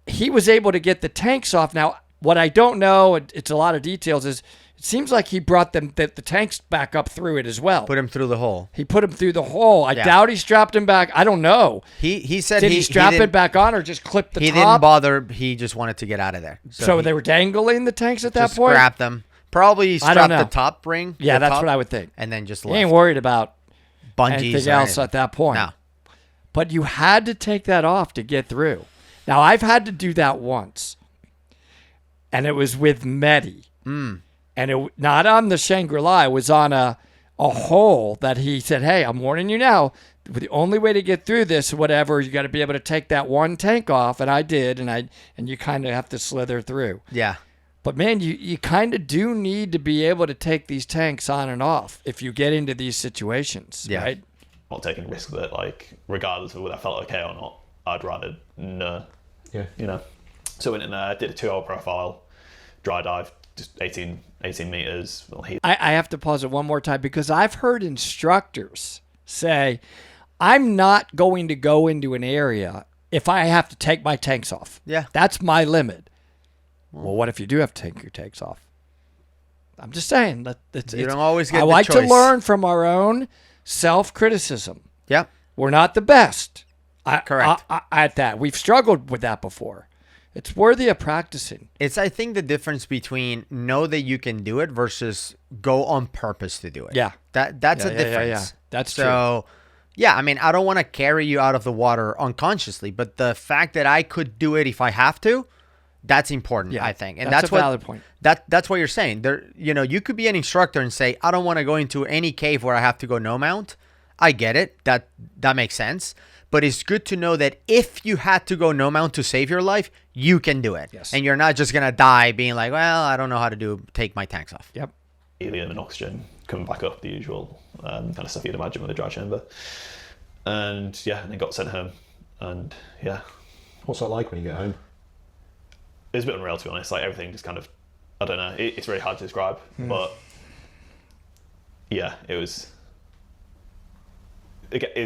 he was able to get the tanks off. Now, what I don't know, it's a lot of details, is it seems like he brought the tanks back up through it as well. Put him through the hole. He put him through the hole. I Yeah. doubt he strapped him back. I don't know. He said Did he strap didn't- it back on or just clip the He top? didn't bother. He just wanted to get out of there. So he they were dangling the tanks at that just point? scrapped them. Probably I strapped don't the know. top ring. Yeah, the that's top, what I would think. And then just He left. ain't worried about Bungees anything or else anything. at that point. No. But you had to take that off to get through. Now, I've had to do that once. And it was with Medi. Mm. And it not on the Shangri-La. It was on a hole that he said, hey, I'm warning you now. The only way to get through this, whatever, you got to be able to take that one tank off. And I did. And you kind of have to slither through. Yeah. But, man, you kind of do need to be able to take these tanks on and off if you get into these situations, Yeah. right? Not taking a risk that, like, regardless of whether I felt okay or not, I'd rather no. Yeah. You know. So I went in there, did a 2-hour profile, dry dive, just 18 meters. Well, I have to pause it one more time because I've heard instructors say, I'm not going to go into an area if I have to take my tanks off. Yeah. That's my limit. Well, what if you do have to take your tanks off? I'm just saying. You don't always get I the like to choice. learn from our own self-criticism. Yeah. We're not the best Correct. at that. We've struggled with that before. It's worthy of practicing. It's, I think, the difference between know that you can do it versus go on purpose to do it. Yeah. That's a Yeah, difference. yeah. That's so, yeah, I mean, I don't want to carry you out of the water unconsciously, but the fact that I could do it if I have to, that's important, Yeah, I think. And that's a what, valid point. That's what you're saying. There, you could be an instructor and say, I don't want to go into any cave where I have to go no mount. I get it. That makes sense. But it's good to know that if you had to go no mount to save your life, you can do it. Yes. And you're not just going to die being like, well, I don't know how to take my tanks off. Yep. helium and oxygen coming back up, the usual kind of stuff you'd imagine with a dry chamber. And yeah, and then got sent home. And yeah. What's that like when you get home? It was a bit unreal, to be honest. Like, everything just kind of, I don't know, it's really hard to describe. But yeah, it was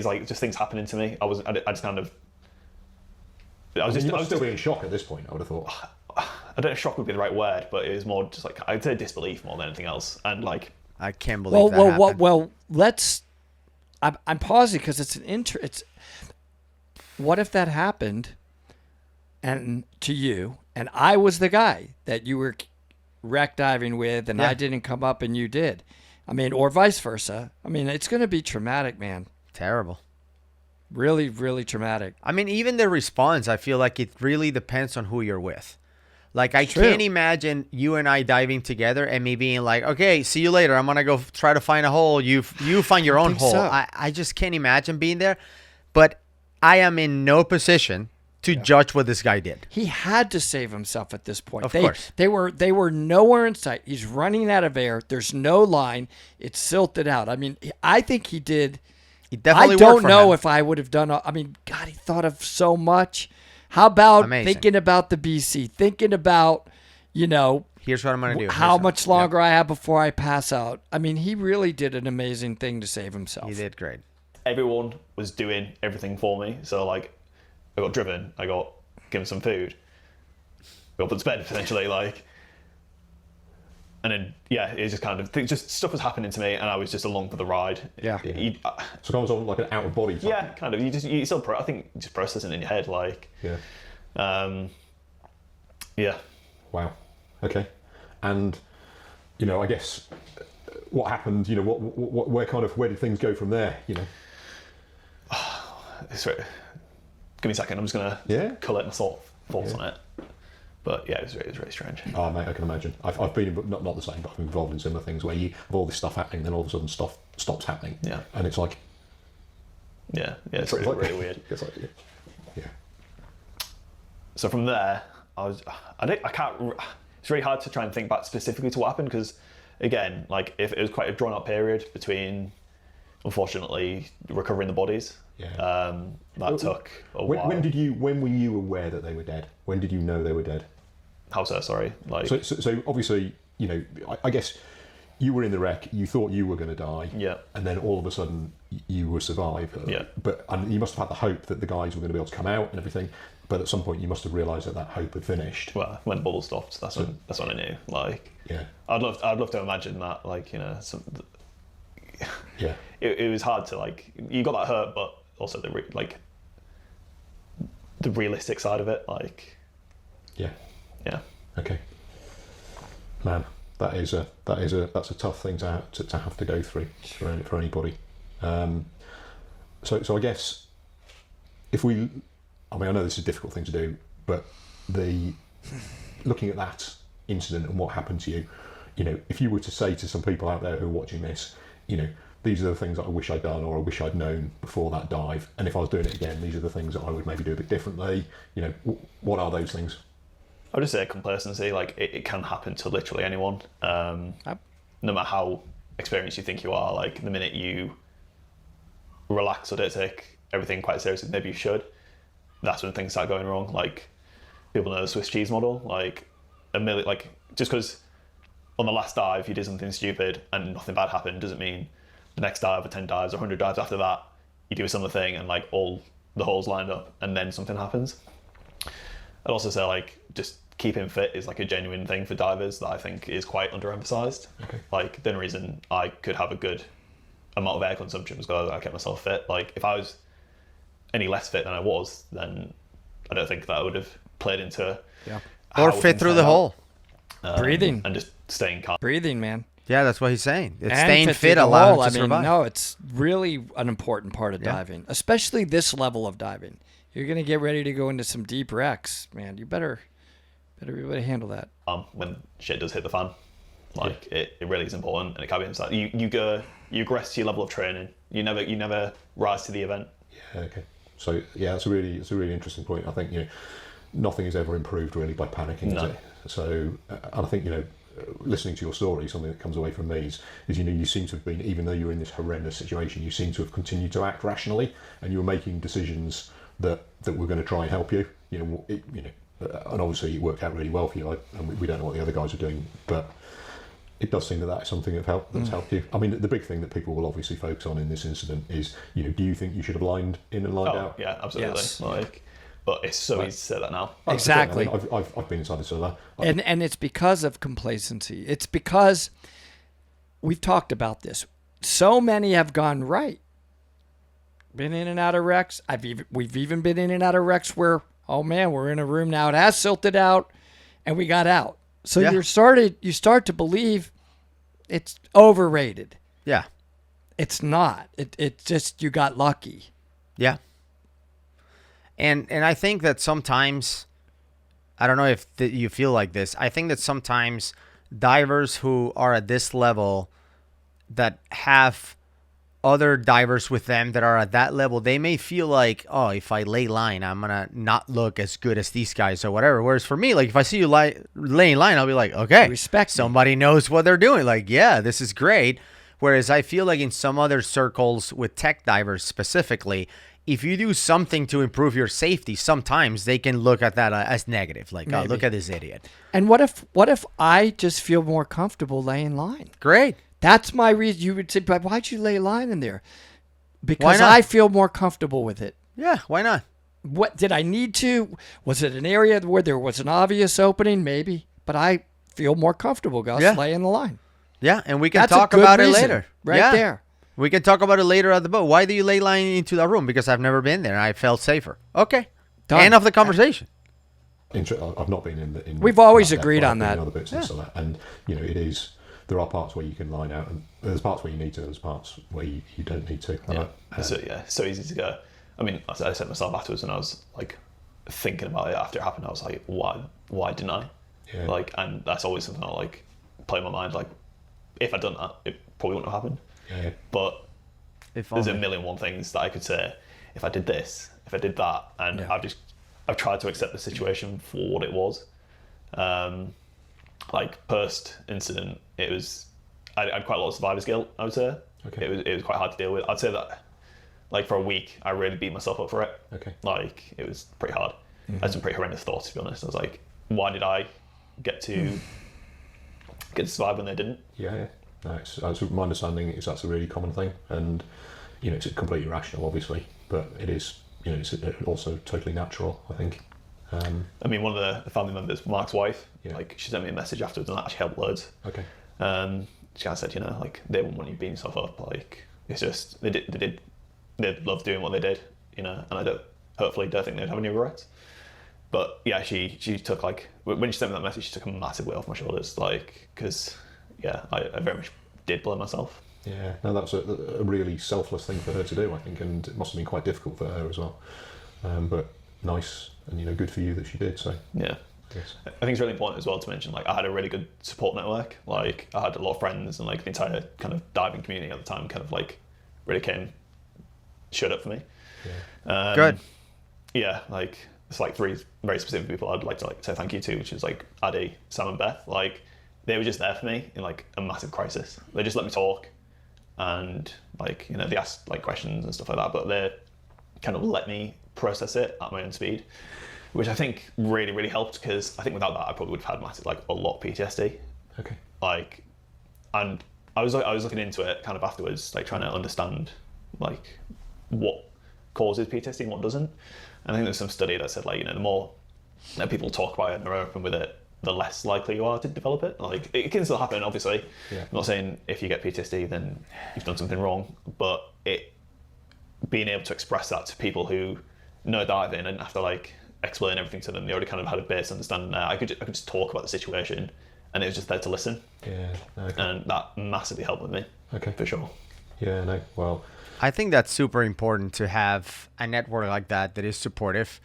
like just things happening to me. I just kind of, I was You'd just still be in shock at this point, I would have thought. I don't know if shock would be the right word, but it was more just like, I'd say disbelief more than anything else. And like, I can't believe that happened. Well, let's. I'm pausing because it's it's. What if that happened, and to you, and I was the guy that you were wreck diving with, and Yeah. I didn't come up and you did. I mean, or vice versa. I mean, it's going to be traumatic, man. Terrible. Really, really traumatic. I mean, even the response, I feel like it really depends on who you're with. Like, I True. can't imagine you and I diving together and me being like, okay, see you later. I'm going to go try to find a hole. You find your own think hole. so. I just can't imagine being there. But I am in no position to judge what this guy did. He had to save himself at this point. Of course. They were nowhere in sight. He's running out of air. There's no line. It's silted out. I mean, I think he did. He definitely I worked don't for know him. if I would have done. I mean, God, he thought of so much. How about Amazing. thinking about the BC? Thinking about, Here's what I'm going to do. how Here's much what- longer I have before I pass out. I mean, he really did an amazing thing to save himself. He did great. everyone was doing everything for me. So like, I got driven, I got given some food, got put to bed essentially, like, and then yeah, it was just kind of just stuff was happening to me, and I was just along for the ride. Yeah. So kind of on like an out of body type. Yeah, kind of. You still I think just processing in your head, like, Yeah. yeah. Wow. Okay. And, I guess what happened? You know, where did things go from there? You know. Give me a second. I'm just gonna collect my thoughts on it. But yeah, it was really strange. Oh mate, I can imagine. I've been not the same, but I've been involved in similar things where you have all this stuff happening, then all of a sudden stuff stops happening. Yeah. And it's like. It's really weird. It's like, yeah. So from there, I can't. It's really hard to try and think back specifically to what happened because, again, like if it was quite a drawn out period between, unfortunately, recovering the bodies. Yeah. That took a while. When were you aware that they were dead? When did you know they were dead? How so? Sorry. Like. So obviously, you know, I guess you were in the wreck. You thought you were going to die. Yeah. And then all of a sudden, you were survived. Yeah. And you must have had the hope that the guys were going to be able to come out and everything. But at some point, you must have realised that hope had finished. Well, when the bubble stopped, that's when I knew. Like. Yeah. I'd love to imagine that. Like, you know. Yeah. It was hard to like. You got that hurt, but also the realistic side of it, like. Yeah. Yeah. Okay. Man, that's a tough thing to have to go through for anybody. So I guess I know this is a difficult thing to do, but looking at that incident and what happened to you, you know, if you were to say to some people out there who are watching this, you know, these are the things that I wish I'd done or I wish I'd known before that dive, and if I was doing it again, these are the things that I would maybe do a bit differently. You know, what are those things? I would just say complacency. Like it can happen to literally anyone, no matter how experienced you think you are. Like the minute you relax or don't take everything quite seriously, maybe you should. That's when things start going wrong. Like people know the Swiss cheese model. Like just because on the last dive you did something stupid and nothing bad happened doesn't mean the next dive or 10 dives or 100 dives after that you do a similar thing and like all the holes lined up and then something happens. I'd also say like just keeping fit is like a genuine thing for divers that I think is quite underemphasized. Okay. Like the only reason I could have a good amount of air consumption was because I kept myself fit. Like if I was any less fit than I was, then I don't think that would have played into or fit through the hole. Breathing and just staying calm. Breathing, man. Yeah, that's what he's saying. It's And staying fit fit through the allows hole. him to survive. No, it's really an important part of diving, especially this level of diving. You're gonna get ready to go into some deep wrecks, man. You better be able to handle that. When shit does hit the fan, like it really is important, and it can be inside. You progress to your level of training. You never rise to the event. Yeah. Okay. So yeah, it's a really interesting point. I think, you know, nothing is ever improved really by panicking, is it? So and I think, you know, listening to your story, something that comes away from me is you know, you seem to have been, even though you're in this horrendous situation, you seem to have continued to act rationally, and you were making decisions that were going to try and help you. You know, and obviously it worked out really well for you. And we don't know what the other guys are doing, but it does seem that is something that's helped you. I mean, the big thing that people will obviously focus on in this incident is, you know, do you think you should have lined in and lined out? Yeah, absolutely. Yes. But it's so easy to say that now. Exactly. I mean, I've been inside the Scylla. And it's because of complacency. It's because we've talked about this. So many have gone right. Been in and out of wrecks. We've even been in and out of wrecks where, oh man, we're in a room now. It has silted out, and we got out. So you start to believe it's overrated. Yeah. It's not. It's just you got lucky. Yeah. And I think that sometimes, I don't know if you feel like this, I think that sometimes divers who are at this level that have other divers with them that are at that level, they may feel like, oh, if I lay line, I'm going to not look as good as these guys or whatever. Whereas for me, like if I see you laying line, I'll be like, okay, respect somebody knows what they're doing. Like, yeah, this is great. Whereas I feel like in some other circles with tech divers specifically, if you do something to improve your safety, sometimes they can look at that as negative. Like, oh, look at this idiot. And what if I just feel more comfortable laying line? Great. That's my reason. You would say, but why'd you lay line in there? Because Why not? I feel more comfortable with it. Yeah, why not? What did I need to? Was it an area where there was an obvious opening? Maybe. But I feel more comfortable, Gus, laying the line. Yeah, and we can That's talk a good about it reason, later. right there. We can talk about it later at the boat. Why do you lay line into that room? Because I've never been there. I felt safer. Okay. Done. End of the conversation. I've not been in. We've always that depth, agreed but on I've been in that. other bits and stuff like that. And you know, it is there are parts where you can line out, and there's parts where you need to, there's parts where you don't need to. So easy to go. I mean, I said myself afterwards, and I was like thinking about it after it happened. I was like, why didn't I? Yeah. Like, and that's always something I like play in my mind. Like, if I'd done that, it probably wouldn't have happened. Yeah. But If there's a only. million one things that I could say. If I did this, if I did that, and Yeah. I've tried to accept the situation for what it was. Like post incident, I had quite a lot of survivor's guilt, I would say. Okay. It was quite hard to deal with. I'd say that, like, for a week, I really beat myself up for it. Okay. Like, it was pretty hard. I had some pretty horrendous thoughts, to be honest. I was like, why did I get to survive when they didn't? Yeah. No, it's my understanding is that's a really common thing, and it's completely rational, obviously, but it is, it's also totally natural, I think. I mean, one of the family members, Mark's wife, Yeah. like, she sent me a message afterwards, and that actually helped loads. Okay. She kind of said, like, they wouldn't want you beating yourself up. Like, it's just they loved doing what they did, and I don't think they'd have any regrets. But yeah, she took, like, when she sent me that message, she took a massive weight off my shoulders, like, because I very much did blame myself. Yeah, no, that's a really selfless thing for her to do, I think, and it must have been quite difficult for her as well. But nice, and good for you that she did. So Yeah. yes. I think it's really important as well to mention, like, I had a really good support network. Like, I had a lot of friends, and, like, the entire kind of diving community at the time kind of, like, really showed up for me. Yeah. Good. Yeah, like, it's like three very specific people I'd like to, like, say thank you to, which is, like, Addy, Sam, and Beth. Like, they were just there for me in, like, a massive crisis. They just let me talk, and, like, they asked, like, questions and stuff like that, but they kind of let me process it at my own speed, which I think really, really helped, because I think without that I probably would have had massive, like, a lot of PTSD. Okay. Like, and I was looking into it kind of afterwards, like, trying to understand, like, what causes PTSD and what doesn't. And I think there's some study that said, like, the more that people talk about it and are open with it, the less likely you are to develop it. Like, it can still happen, obviously. Yeah. I'm not saying if you get PTSD then you've done something wrong, but being able to express that to people who know diving and have to, like, explain everything to them, they already kind of had a base understanding there. I could just talk about the situation, and it was just there to listen, Yeah. Okay. and that massively helped with me. Okay. For sure. Yeah. No. Well. I think that's super important to have a network like that is supportive.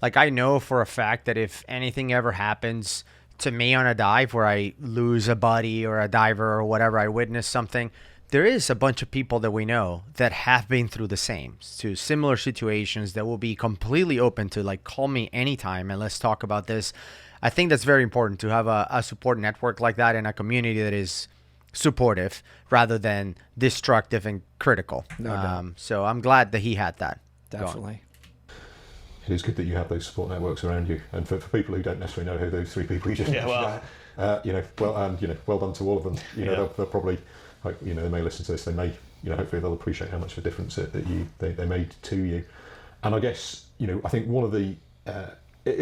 Like, I know for a fact that if anything ever happens to me on a dive where I lose a buddy or a diver or whatever, I witness something, there is a bunch of people that we know that have been through the same, to similar situations, that will be completely open to, like, call me anytime and let's talk about this. I think that's very important to have a support network like that and a community that is supportive rather than destructive and critical. No doubt. So I'm glad that he had that. Definitely. It is good that you have those support networks around you, and for people who don't necessarily know who those three people you just mentioned are, well done to all of them. They'll probably, like, they may listen to this. They may, hopefully they'll appreciate how much of a difference that they made to you. And I guess, I think one of the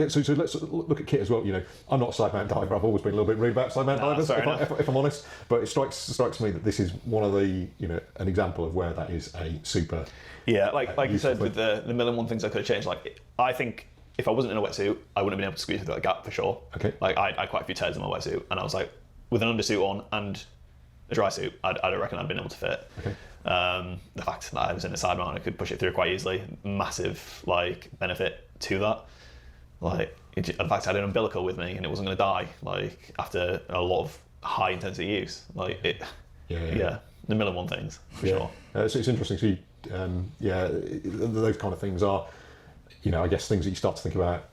so let's look at Kit as well. I'm not a side mount diver. I've always been a little bit rude about side mount divers, if I'm honest. But it strikes me that this is one of the, an example of where that is a super. Yeah, like you said, thing. with the million one things I could have changed. Like, I think if I wasn't in a wetsuit, I wouldn't have been able to squeeze through that gap for sure. Okay. Like, I had quite a few tears in my wetsuit, and I was like, with an undersuit on and a dry suit, I don't reckon I'd been able to fit. Okay. The fact that I was in a side mount, I could push it through quite easily. Massive, like, benefit to that. Like, the fact I had an umbilical with me and it wasn't going to die, like, after a lot of high intensity use. Like, the million one things for sure. So it's interesting to see. Those kind of things are, I guess, things that you start to think about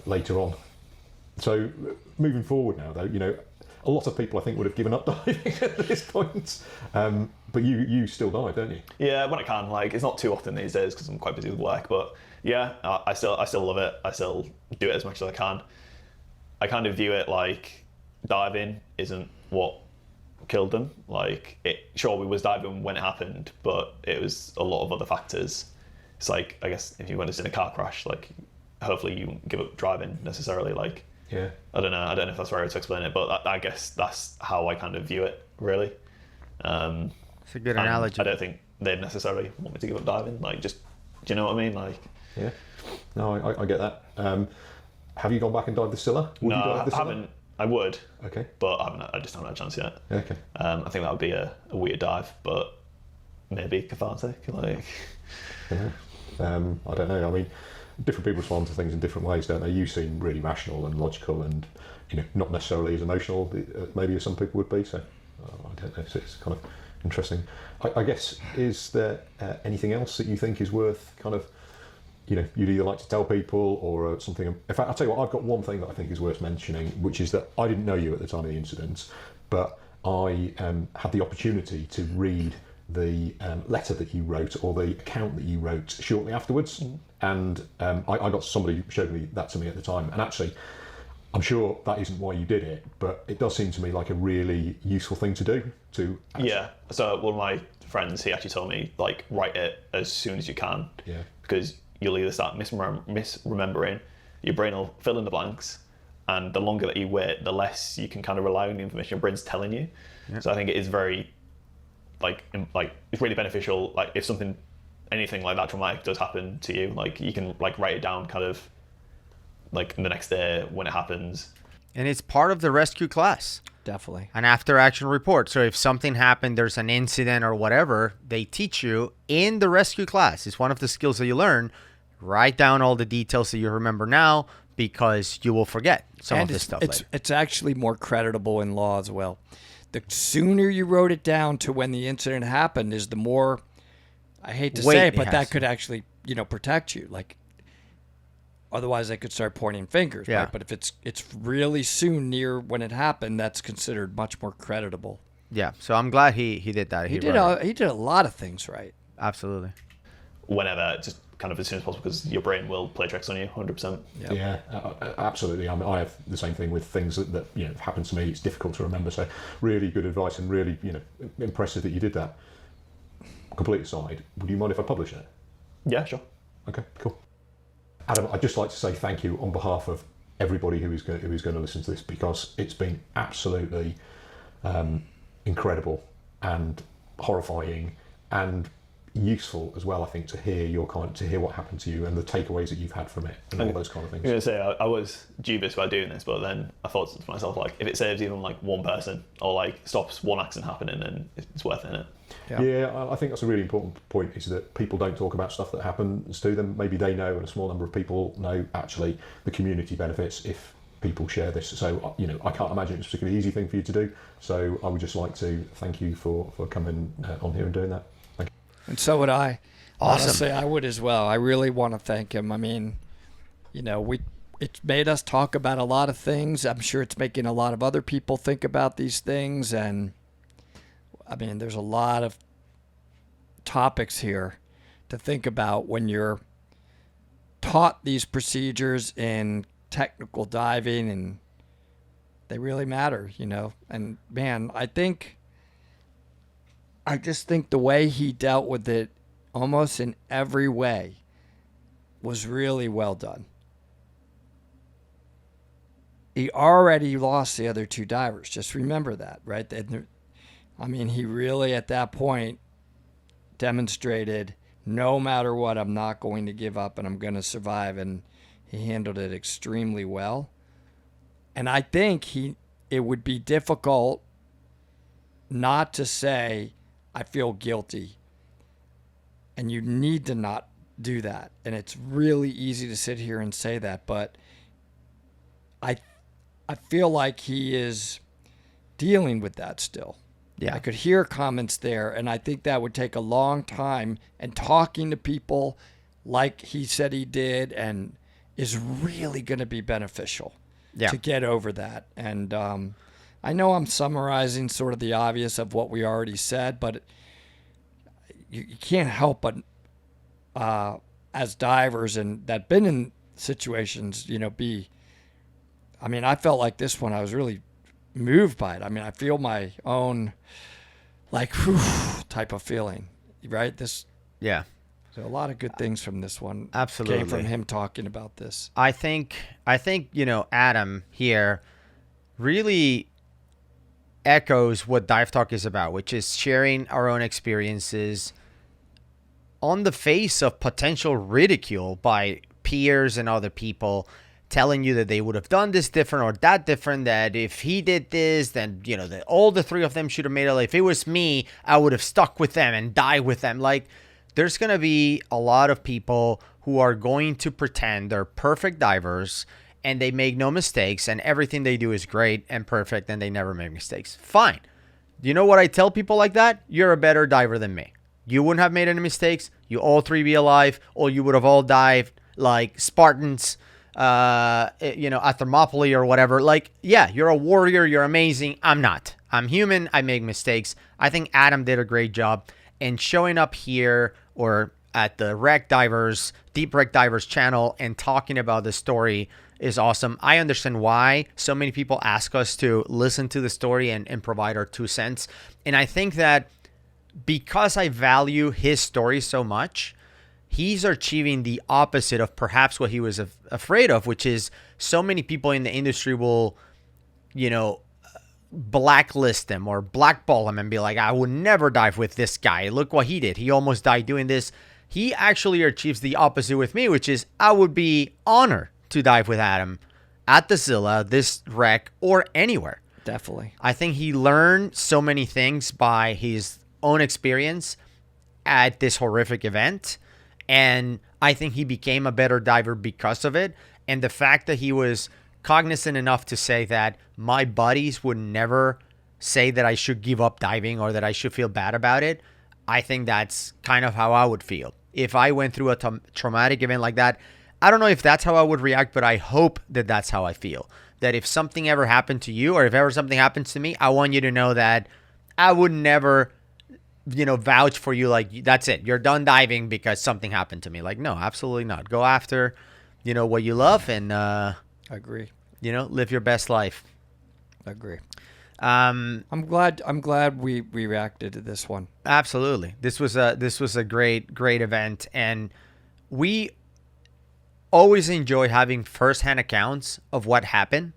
later on. So moving forward now, though, a lot of people I think would have given up diving at this point, but you still dive, don't you? Yeah, when I can. Like, it's not too often these days because I'm quite busy with work, but yeah, I still love it. I still do it as much as I can. I kind of view it like diving isn't what killed them. Like, sure, we was diving when it happened, but it was a lot of other factors. It's like, I guess if you went in a car crash, like, hopefully you won't give up driving necessarily. Like, Yeah. I don't know if that's right to explain it, but I guess that's how I kind of view it, really. It's a good analogy. I don't think they'd necessarily want me to give up diving. Like, just, do you know what I mean? Like, Yeah. No, I get that. Have you gone back and dived the Scylla? Would no, you dive the I Scylla? haven't. I would, Okay. but I just haven't had a chance yet. Okay. I think that would be a weird dive, but maybe cathartic. Like, Yeah. I don't know. I mean, different people respond to things in different ways, don't they? You seem really rational and logical, and not necessarily as emotional, maybe as some people would be. So I don't know. So it's kind of interesting. I guess, is there anything else that you think is worth kind of, you'd either like to tell people or something? In fact, I'll tell you what. I've got one thing that I think is worth mentioning, which is that I didn't know you at the time of the incident, but I had the opportunity to read the letter that you wrote, or the account that you wrote shortly afterwards, and I got somebody who showed me that to me at the time, and actually I'm sure that isn't why you did it, but it does seem to me like a really useful thing to do. Yeah, so one of my friends, he actually told me, like, write it as soon as you can, Yeah. because you'll either start misremembering, your brain will fill in the blanks, and the longer that you wait, the less you can kind of rely on the information your brain's telling you. Yeah. So I think it is very it's really beneficial. Like, if anything like that traumatic does happen to you, like, you can write it down kind of like the next day when it happens. And it's part of the rescue class. Definitely. An after action report. So if something happened, there's an incident or whatever, they teach you in the rescue class. It's one of the skills that you learn. Write down all the details that you remember now, because you will forget some of this stuff later. It's actually more creditable in law as well. The sooner you wrote it down to when the incident happened is the more, I hate to say it, but that could actually, protect you. Like, otherwise they could start pointing fingers. Yeah. Right? But if it's really soon near when it happened, that's considered much more creditable. Yeah. So I'm glad he did that. He did a lot of things right. Absolutely. Whenever, just kind of as soon as possible, because your brain will play tricks on you 100%. Yep. Yeah, absolutely. I mean, I have the same thing with things that have happened to me. It's difficult to remember. So really good advice, and really impressive that you did that. Complete aside, would you mind if I publish it? Yeah, sure. Okay, cool. Adam, I'd just like to say thank you on behalf of everybody who is going to listen to this, because it's been absolutely incredible and horrifying and useful as well, I think, to hear what happened to you and the takeaways that you've had from it and all those kind of things. I was going to say, I was dubious about doing this, but then I thought to myself, like, if it saves even one person, or stops one accident happening, then it's worth it. Yeah, I think that's a really important point, is that people don't talk about stuff that happens to them. Maybe they know, and a small number of people know, actually, the community benefits if people share this. So, I can't imagine it's a particularly easy thing for you to do. So I would just like to thank you for coming on here and doing that. Thank you. And so would I. Awesome. Honestly, I would as well. I really want to thank him. I mean, it's made us talk about a lot of things. I'm sure it's making a lot of other people think about these things. And I mean, there's a lot of topics here to think about when you're taught these procedures in technical diving, and they really matter, And man, I just think the way he dealt with it, almost in every way, was really well done. He already lost the other two divers. Just remember that, right? I mean, he really, at that point, demonstrated, no matter what, I'm not going to give up and I'm going to survive. And he handled it extremely well. And I think it would be difficult not to say, I feel guilty. And you need to not do that. And it's really easy to sit here and say that, but I feel like he is dealing with that still. Yeah. I could hear comments there, and I think that would take a long time, and talking to people like he said he did and is really going to be beneficial to get over that. And I know I'm summarizing sort of the obvious of what we already said, but you can't help but, as divers and that been in situations, I felt like this one, I was really moved by it. I mean, I feel my own, type of feeling, right? Yeah. So a lot of good things from this one. Absolutely. Came from him talking about this. I think Adam here really echoes what Dive Talk is about, which is sharing our own experiences on the face of potential ridicule by peers and other people, telling you that they would have done this different or that different, that if he did this, then, you know, that all the three of them should have made it. If it was me, I would have stuck with them and died with them. Like, there's going to be a lot of people who are going to pretend they're perfect divers and they make no mistakes and everything they do is great and perfect and they never make mistakes. Fine. You know what I tell people like that? You're a better diver than me. You wouldn't have made any mistakes. You all three be alive, or you would have all dived like Spartans, you know, at Thermopylae or whatever. Like, yeah, you're a warrior. You're amazing. I'm not. I'm human. I make mistakes. I think Adam did a great job. And showing up here or at the Deep Wreck Divers channel and talking about the story is awesome. I understand why so many people ask us to listen to the story and provide our 2 cents. And I think that because I value his story so much, he's achieving the opposite of perhaps what he was afraid of, which is so many people in the industry will, you know, blacklist him or blackball him and be like, I would never dive with this guy. Look what he did. He almost died doing this. He actually achieves the opposite with me, which is I would be honored to dive with Adam at the Scylla, this wreck, or anywhere. Definitely. I think he learned so many things by his own experience at this horrific event. And I think he became a better diver because of it. And the fact that he was cognizant enough to say that my buddies would never say that I should give up diving or that I should feel bad about it, I think that's kind of how I would feel. If I went through a traumatic event like that, I don't know if that's how I would react, but I hope that that's how I feel. That if something ever happened to you or if ever something happens to me, I want you to know that I would never, you know, vouch for you like, that's it, you're done diving because something happened to me. Like, no, absolutely not. Go after, you know, what you love and, Agree. you know, live your best life. Agree. I'm glad we reacted to this one. Absolutely. This was a great event, and we always enjoy having firsthand accounts of what happened.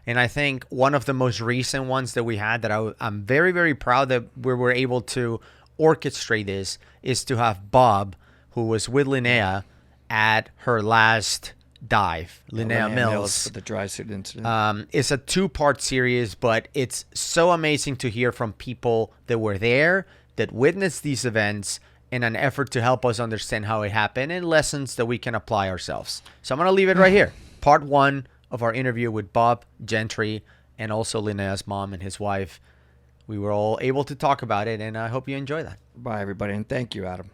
And I think one of the most recent ones that we had that I'm very, very proud that we were able to orchestrate this is to have Bob, who was with Linnea at her last dive, Linnea Mills. For the dry suit incident. It's a 2-part series, but it's so amazing to hear from people that were there, that witnessed these events, in an effort to help us understand how it happened and lessons that we can apply ourselves. So I'm going to leave it right here. Part 1 of our interview with Bob Gentry and also Linnea's mom and his wife. We were all able to talk about it, and I hope you enjoy that. Bye, everybody, and thank you, Adam.